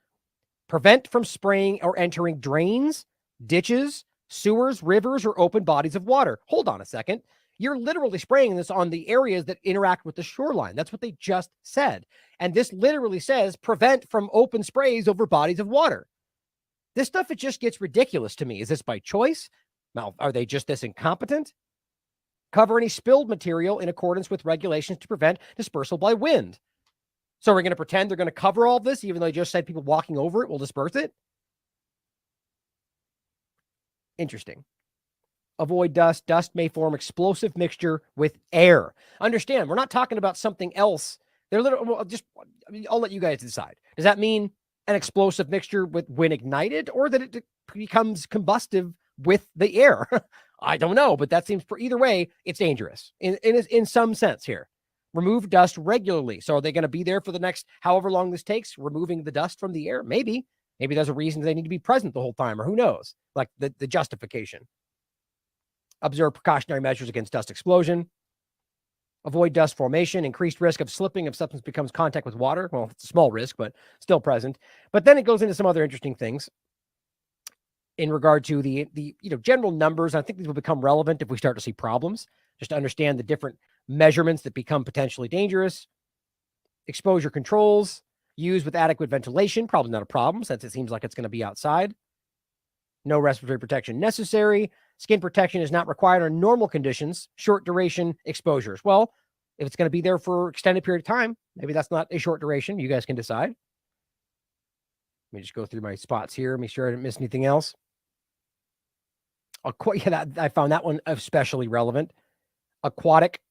Prevent from spraying or entering drains, ditches, sewers, rivers, or open bodies of water. Hold on a second. You're literally spraying this on the areas that interact with the shoreline. That's what they just said. And this literally says prevent from open sprays over bodies of water. This stuff, it just gets ridiculous to me. Is this by choice? Now, are they just this incompetent? Cover any spilled material in accordance with regulations to prevent dispersal by wind. So we're going to pretend they're going to cover all this, even though they just said people walking over it will disperse it? Interesting. Avoid dust. Dust may form explosive mixture with air. Understand, we're not talking about something else. They're literally, I'll let you guys decide. Does that mean an explosive mixture when ignited, or that it becomes combustive with the air? I don't know, but that seems, either way, it's dangerous in some sense here. Remove dust regularly. So are they going to be there for the next however long this takes, removing the dust from the air? Maybe there's a reason they need to be present the whole time, or who knows, like the justification. Observe precautionary measures against dust explosion. Avoid dust formation. Increased risk of slipping if substance becomes contact with water. Well, it's a small risk, but still present. But then it goes into some other interesting things in regard to the general numbers. I think these will become relevant if we start to see problems, just to understand the different measurements that become potentially dangerous. Exposure controls used with adequate ventilation. Probably not a problem, since it seems like it's going to be outside. No respiratory protection necessary. Skin protection is not required under normal conditions. Short duration exposures. Well, if it's going to be there for extended period of time, maybe that's not a short duration. You guys can decide. Let me just go through my spots here. Make sure I didn't miss anything else. I found that one especially relevant. Aquatic.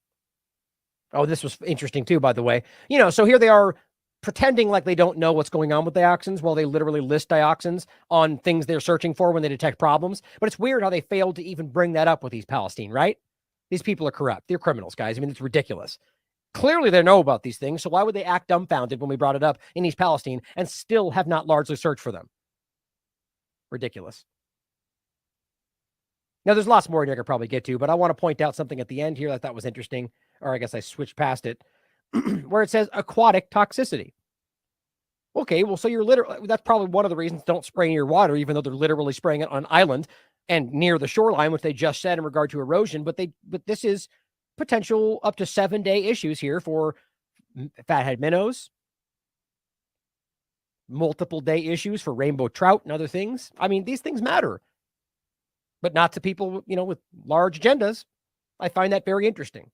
Oh, this was interesting too, by the way. So here they are pretending like they don't know what's going on with dioxins while they literally list dioxins on things they're searching for when they detect problems. But it's weird how they failed to even bring that up with East Palestine, right? These people are corrupt. They're criminals, guys. I mean, it's ridiculous. Clearly they know about these things, so why would they act dumbfounded when we brought it up in East Palestine and still have not largely searched for them? Ridiculous. Now, there's lots more I could probably get to, but I want to point out something at the end here that I thought was interesting, or I guess I switched past it, where it says aquatic toxicity. Okay, well, so you're literally, that's probably one of the reasons don't spray in your water, even though they're literally spraying it on an island and near the shoreline, which they just said in regard to erosion. But this is potential up to 7-day issues here for fathead minnows, multiple day issues for rainbow trout and other things. I mean, these things matter, but not to people, with large agendas. I find that very interesting.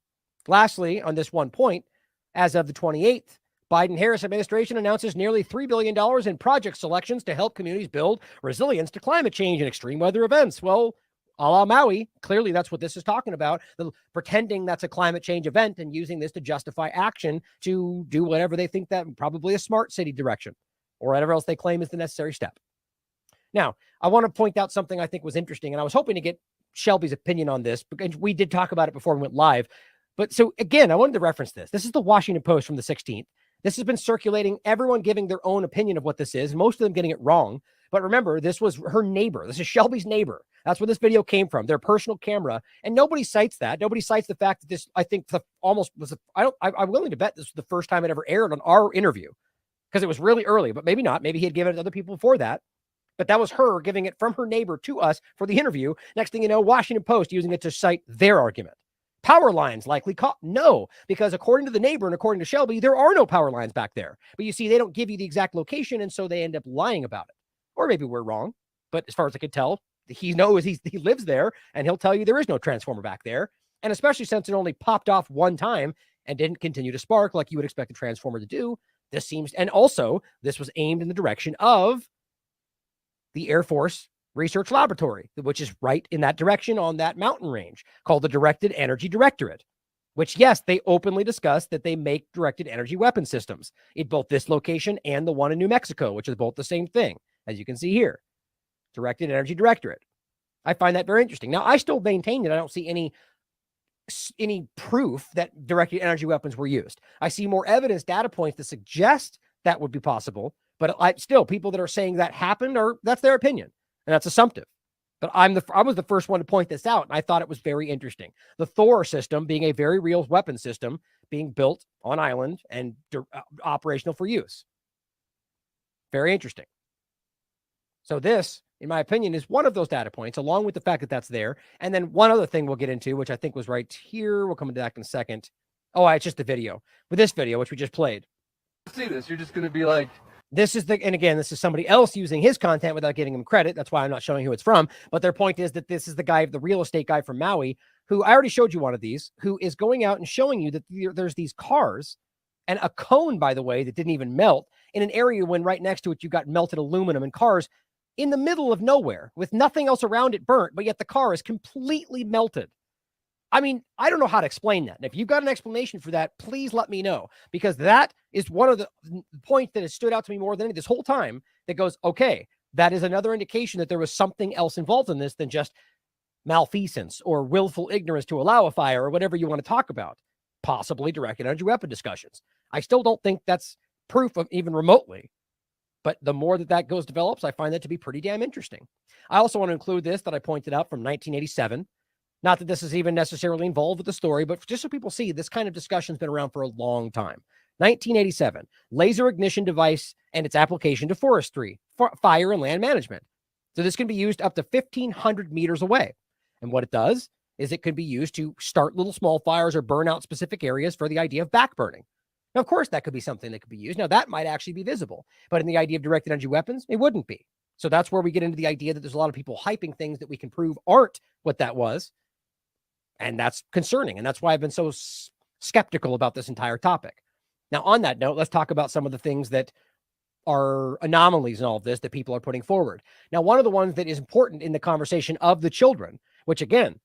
Lastly, on this one point, as of the 28th, Biden-Harris administration announces nearly $3 billion in project selections to help communities build resilience to climate change and extreme weather events. Well, a la Maui, clearly that's what this is talking about, pretending that's a climate change event and using this to justify action to do whatever they think that probably a smart city direction or whatever else they claim is the necessary step. Now, I want to point out something I think was interesting, and I was hoping to get Shelby's opinion on this, because we did talk about it before we went live. But so again, I wanted to reference this. This is the Washington Post from the 16th. This has been circulating, everyone giving their own opinion of what this is, most of them getting it wrong. But remember, this was her neighbor. This is Shelby's neighbor. That's where this video came from, their personal camera. And nobody cites that. Nobody cites the fact that this, I think, I'm willing to bet this was the first time it ever aired on our interview, because it was really early, but maybe not. Maybe he had given it to other people before that. But that was her giving it from her neighbor to us for the interview. Next thing you know, Washington Post using it to cite their argument. Power lines likely caught. No, because according to the neighbor and according to Shelby, there are no power lines back there. But you see, they don't give you the exact location, and so they end up lying about it. Or maybe we're wrong. But as far as I can tell, he knows he lives there, and he'll tell you there is no transformer back there. And especially since it only popped off one time and didn't continue to spark like you would expect a transformer to do, this seems, and also this was aimed in the direction of the Air Force Research Laboratory, which is right in that direction on that mountain range, called the Directed Energy Directorate, which, yes, they openly discuss that they make directed energy weapon systems in both this location and the one in New Mexico, which is both the same thing, as you can see here. Directed Energy Directorate. I find that very interesting. Now, I still maintain that I don't see any proof that directed energy weapons were used. I see more evidence, data points that suggest that would be possible, But still, people that are saying that happened, that's their opinion, and that's assumptive. But I was the first one to point this out, and I thought it was very interesting. The Thor system being a very real weapon system being built on island and operational for use. Very interesting. So this, in my opinion, is one of those data points, along with the fact that that's there. And then one other thing we'll get into, which I think was right here. We'll come into that in a second. Oh, it's just the video. With this video, which we just played. See this, you're just going to be like, this is somebody else using his content without giving him credit. That's why I'm not showing who it's from. But their point is that this is the guy, the real estate guy from Maui, who I already showed you one of these, who is going out and showing you that there's these cars and a cone, by the way, that didn't even melt in an area when right next to it, you got melted aluminum and cars in the middle of nowhere with nothing else around it burnt, but yet the car is completely melted. I mean, I don't know how to explain that. And if you've got an explanation for that, please let me know, because that is one of the points that has stood out to me more than any this whole time that goes, okay, that is another indication that there was something else involved in this than just malfeasance or willful ignorance to allow a fire or whatever you want to talk about, possibly directed energy weapon discussions. I still don't think that's proof of even remotely, but the more that develops, I find that to be pretty damn interesting. I also want to include this that I pointed out from 1987. Not that this is even necessarily involved with the story, but just so people see, this kind of discussion has been around for a long time. 1987, laser ignition device and its application to forestry, fire and land management. So this can be used up to 1,500 meters away. And what it does is it could be used to start little small fires or burn out specific areas for the idea of backburning. Now, of course, that could be something that could be used. Now, that might actually be visible, but in the idea of directed energy weapons, it wouldn't be. So that's where we get into the idea that there's a lot of people hyping things that we can prove aren't what that was. And that's concerning. And that's why I've been so skeptical about this entire topic. Now, on that note, let's talk about some of the things that are anomalies in all of this that people are putting forward. Now, one of the ones that is important in the conversation of the children, which again,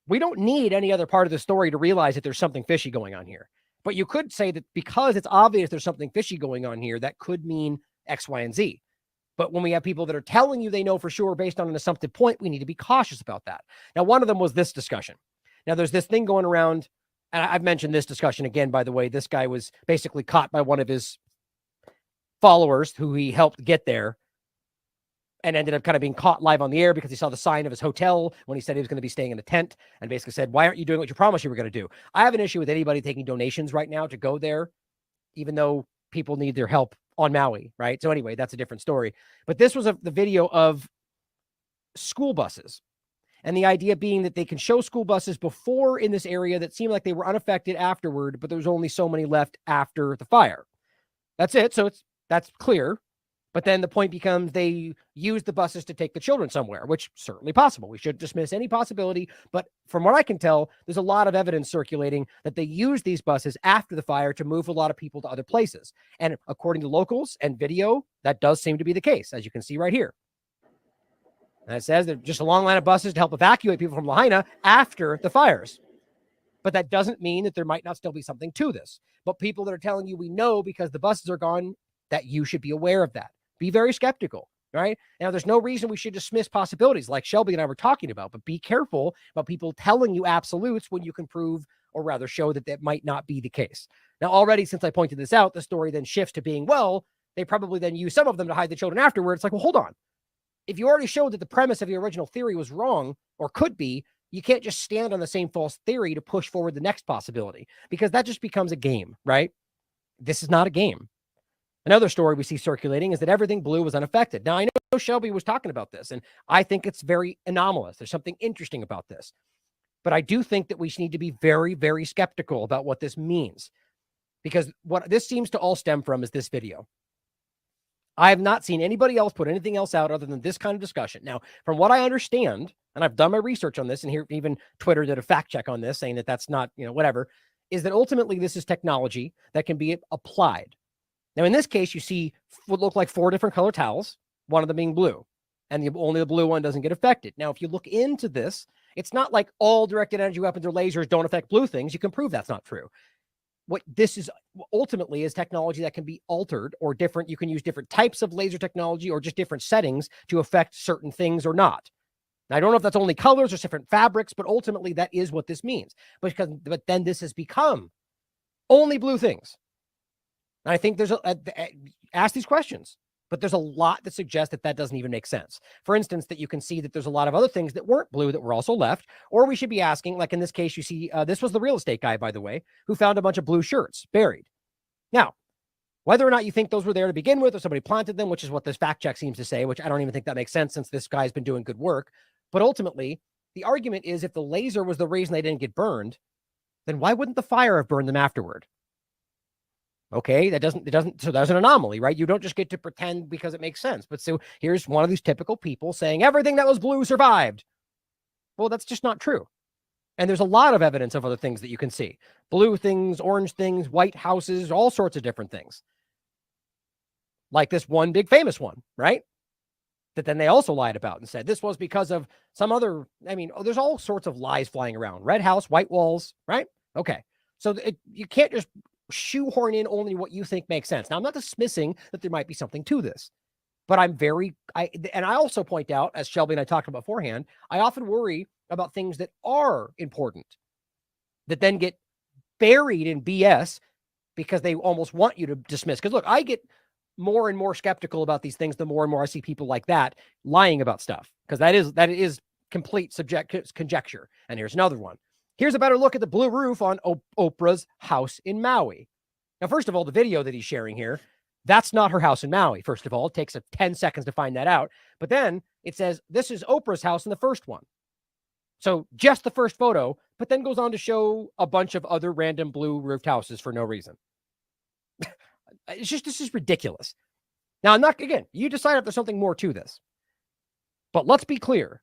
we don't need any other part of the story to realize that there's something fishy going on here. But you could say that because it's obvious there's something fishy going on here, that could mean X, Y, and Z. But when we have people that are telling you they know for sure based on an assumptive point, we need to be cautious about that. Now, one of them was this discussion. Now, there's this thing going around, and I've mentioned this discussion again, by the way. This guy was basically caught by one of his followers who he helped get there and ended up kind of being caught live on the air because he saw the sign of his hotel when he said he was going to be staying in a tent and basically said, why aren't you doing what you promised you were going to do? I have an issue with anybody taking donations right now to go there, even though people need their help on Maui, right? So anyway, that's a different story. But this was the video of school buses. And the idea being that they can show school buses before in this area that seemed like they were unaffected afterward, but there was only so many left after the fire. That's it. So that's clear. But then the point becomes they use the buses to take the children somewhere, which certainly possible. We should dismiss any possibility. But from what I can tell, there's a lot of evidence circulating that they use these buses after the fire to move a lot of people to other places. And according to locals and video, that does seem to be the case, as you can see right here. And it says that just a long line of buses to help evacuate people from Lahaina after the fires. But that doesn't mean that there might not still be something to this. But people that are telling you we know because the buses are gone, that you should be aware of that. Be very skeptical, right? Now, there's no reason we should dismiss possibilities like Shelby and I were talking about, but be careful about people telling you absolutes when you can prove or rather show that that might not be the case. Now, already since I pointed this out, the story then shifts to being, well, they probably then use some of them to hide the children afterwards. It's like, well, hold on. If you already showed that the premise of the original theory was wrong or could be, you can't just stand on the same false theory to push forward the next possibility because that just becomes a game, right? This is not a game. Another story we see circulating is that everything blue was unaffected. Now, I know Shelby was talking about this, and I think it's very anomalous. There's something interesting about this. But I do think that we need to be very, very skeptical about what this means because what this seems to all stem from is this video. I have not seen anybody else put anything else out other than this kind of discussion. Now, from what I understand, and I've done my research on this, and here even Twitter did a fact check on this, saying that that's not, whatever, is that ultimately this is technology that can be applied. Now, in this case, you see what look like 4 different color towels, one of them being blue, and only the blue one doesn't get affected. Now, if you look into this, it's not like all directed energy weapons or lasers don't affect blue things. You can prove that's not true. What this is ultimately is technology that can be altered or different. You can use different types of laser technology or just different settings to affect certain things or not. Now, I don't know if that's only colors or different fabrics, but ultimately that is what this means. But then this has become only blue things. And I think there's ask these questions. But there's a lot that suggests that that doesn't even make sense. For instance, that you can see that there's a lot of other things that weren't blue that were also left, or we should be asking, like in this case, you see, this was the real estate guy, by the way, who found a bunch of blue shirts buried. Now, whether or not you think those were there to begin with or somebody planted them, which is what this fact check seems to say, which I don't even think that makes sense since this guy's been doing good work. But ultimately, the argument is if the laser was the reason they didn't get burned, then why wouldn't the fire have burned them afterward? Okay, so there's an anomaly, right? You don't just get to pretend because it makes sense. But so here's one of these typical people saying everything that was blue survived. Well, that's just not true. And there's a lot of evidence of other things that you can see. Blue things, orange things, white houses, all sorts of different things. Like this one big famous one, right? That then they also lied about and said this was because of some other, there's all sorts of lies flying around. Red house, white walls, right? Okay. So you can't just shoehorn in only what you think makes sense. Now, I'm not dismissing that there might be something to this, but I also point out, as Shelby and I talked about beforehand, I often worry about things that are important that then get buried in BS because they almost want you to dismiss. Because look, I get more and more skeptical about these things the more and more I see people like that lying about stuff, because that is complete conjecture. And here's another one. Here's a better look at the blue roof on Oprah's house in Maui. Now, first of all, the video that he's sharing here, that's not her house in Maui. First of all, it takes 10 seconds to find that out. But then it says, this is Oprah's house in the first one. So just the first photo, but then goes on to show a bunch of other random blue roofed houses for no reason. This is ridiculous. Now, again, you decide if there's something more to this. But let's be clear.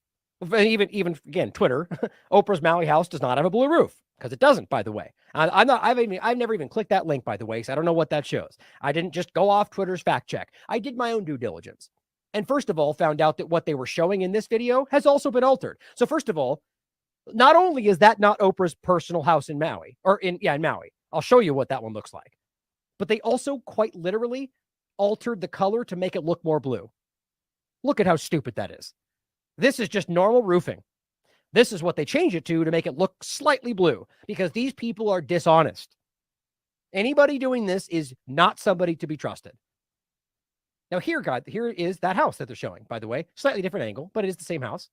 Even again, Twitter, Oprah's Maui house does not have a blue roof, because it doesn't, by the way. I've never even clicked that link, by the way, so I don't know what that shows. I didn't just go off Twitter's fact check. I did my own due diligence. And first of all, found out that what they were showing in this video has also been altered. So first of all, not only is that not Oprah's personal house in Maui, in Maui, I'll show you what that one looks like. But they also quite literally altered the color to make it look more blue. Look at how stupid that is. This is just normal roofing. This is what they change it to make it look slightly blue, because these people are dishonest. Anybody doing this is not somebody to be trusted. Now here is that house that they're showing, by the way. Slightly different angle, but it is the same house.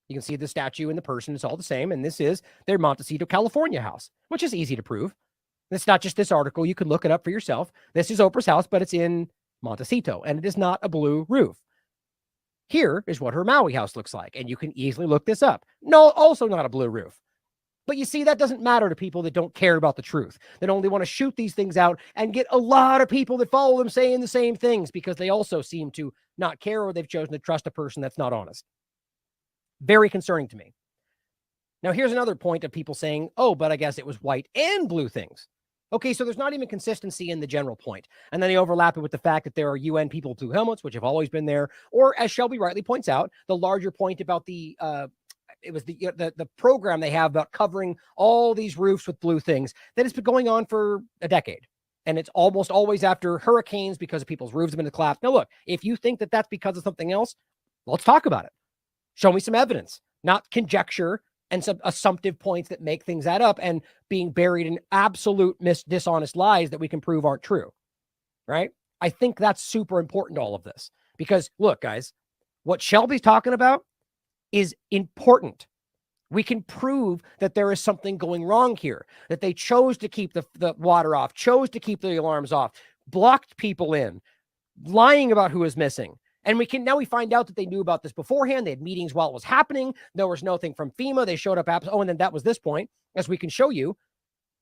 You can see the statue and the person. It's all the same. And this is their Montecito, California house, which is easy to prove. It's not just this article. You can look it up for yourself. This is Oprah's house, but it's in Montecito, and it is not a blue roof. Here is what her Maui house looks like, and you can easily look this up. No, also not a blue roof. But you see, that doesn't matter to people that don't care about the truth, that only want to shoot these things out and get a lot of people that follow them saying the same things because they also seem to not care, or they've chosen to trust a person that's not honest. Very concerning to me. Now, here's another point of people saying, oh, but I guess it was white and blue things. Okay, so there's not even consistency in the general point. And then they overlap it with the fact that there are UN people with blue helmets, which have always been there. Or, as Shelby rightly points out, the larger point about the program they have about covering all these roofs with blue things that has been going on for a decade. And it's almost always after hurricanes because of people's roofs have been collapsed. Now, look, if you think that that's because of something else, let's talk about it. Show me some evidence, not conjecture and some assumptive points that make things add up and being buried in absolute dishonest lies that we can prove aren't true, right? I think that's super important to all of this, because look, guys, what Shelby's talking about is important. We can prove that there is something going wrong here, that they chose to keep the water off, chose to keep the alarms off, blocked people in, lying about who is missing. And we find out that they knew about this beforehand. They had meetings while it was happening. There was nothing from FEMA. They showed up. And then that was this point, as we can show you.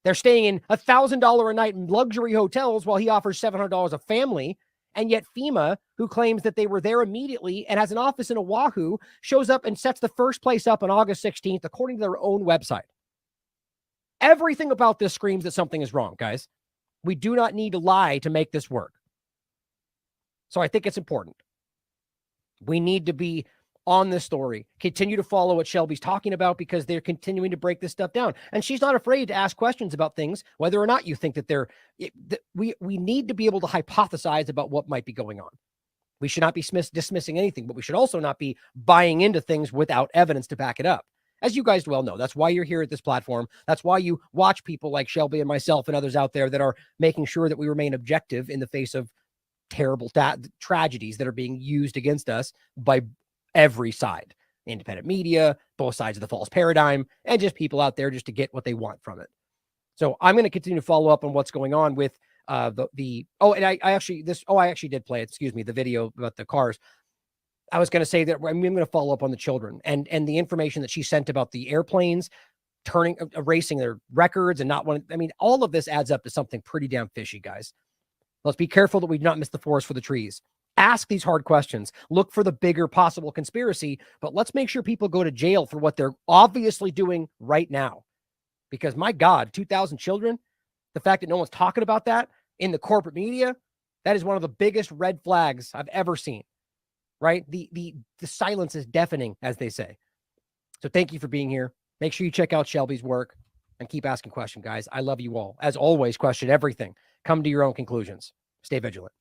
They're staying in $1,000 a night in luxury hotels while he offers $700 a family. And yet FEMA, who claims that they were there immediately and has an office in Oahu, shows up and sets the first place up on August 16th, according to their own website. Everything about this screams that something is wrong, guys. We do not need to lie to make this work. So I think it's important. We need to be on this story, continue to follow what Shelby's talking about, because they're continuing to break this stuff down. And she's not afraid to ask questions about things, whether or not you think that we need to be able to hypothesize about what might be going on. We should not be dismissing anything, but we should also not be buying into things without evidence to back it up. As you guys well know, that's why you're here at this platform. That's why you watch people like Shelby and myself and others out there that are making sure that we remain objective in the face of terrible tragedies that are being used against us by every side, independent media, both sides of the false paradigm, and just people out there just to get what they want from it. So I'm going to continue to follow up on what's going on with I actually did play it. Excuse me, the video about the cars. I was going to say that I'm going to follow up on the children and the information that she sent about the airplanes erasing their records and not wanting. I mean, all of this adds up to something pretty damn fishy, guys. Let's be careful that we do not miss the forest for the trees. Ask these hard questions. Look for the bigger possible conspiracy, but let's make sure people go to jail for what they're obviously doing right now. Because my God, 2,000 children, the fact that no one's talking about that in the corporate media, that is one of the biggest red flags I've ever seen, right? The silence is deafening, as they say. So thank you for being here. Make sure you check out Shelby's work and keep asking questions, guys. I love you all. As always, question everything. Come to your own conclusions. Stay vigilant.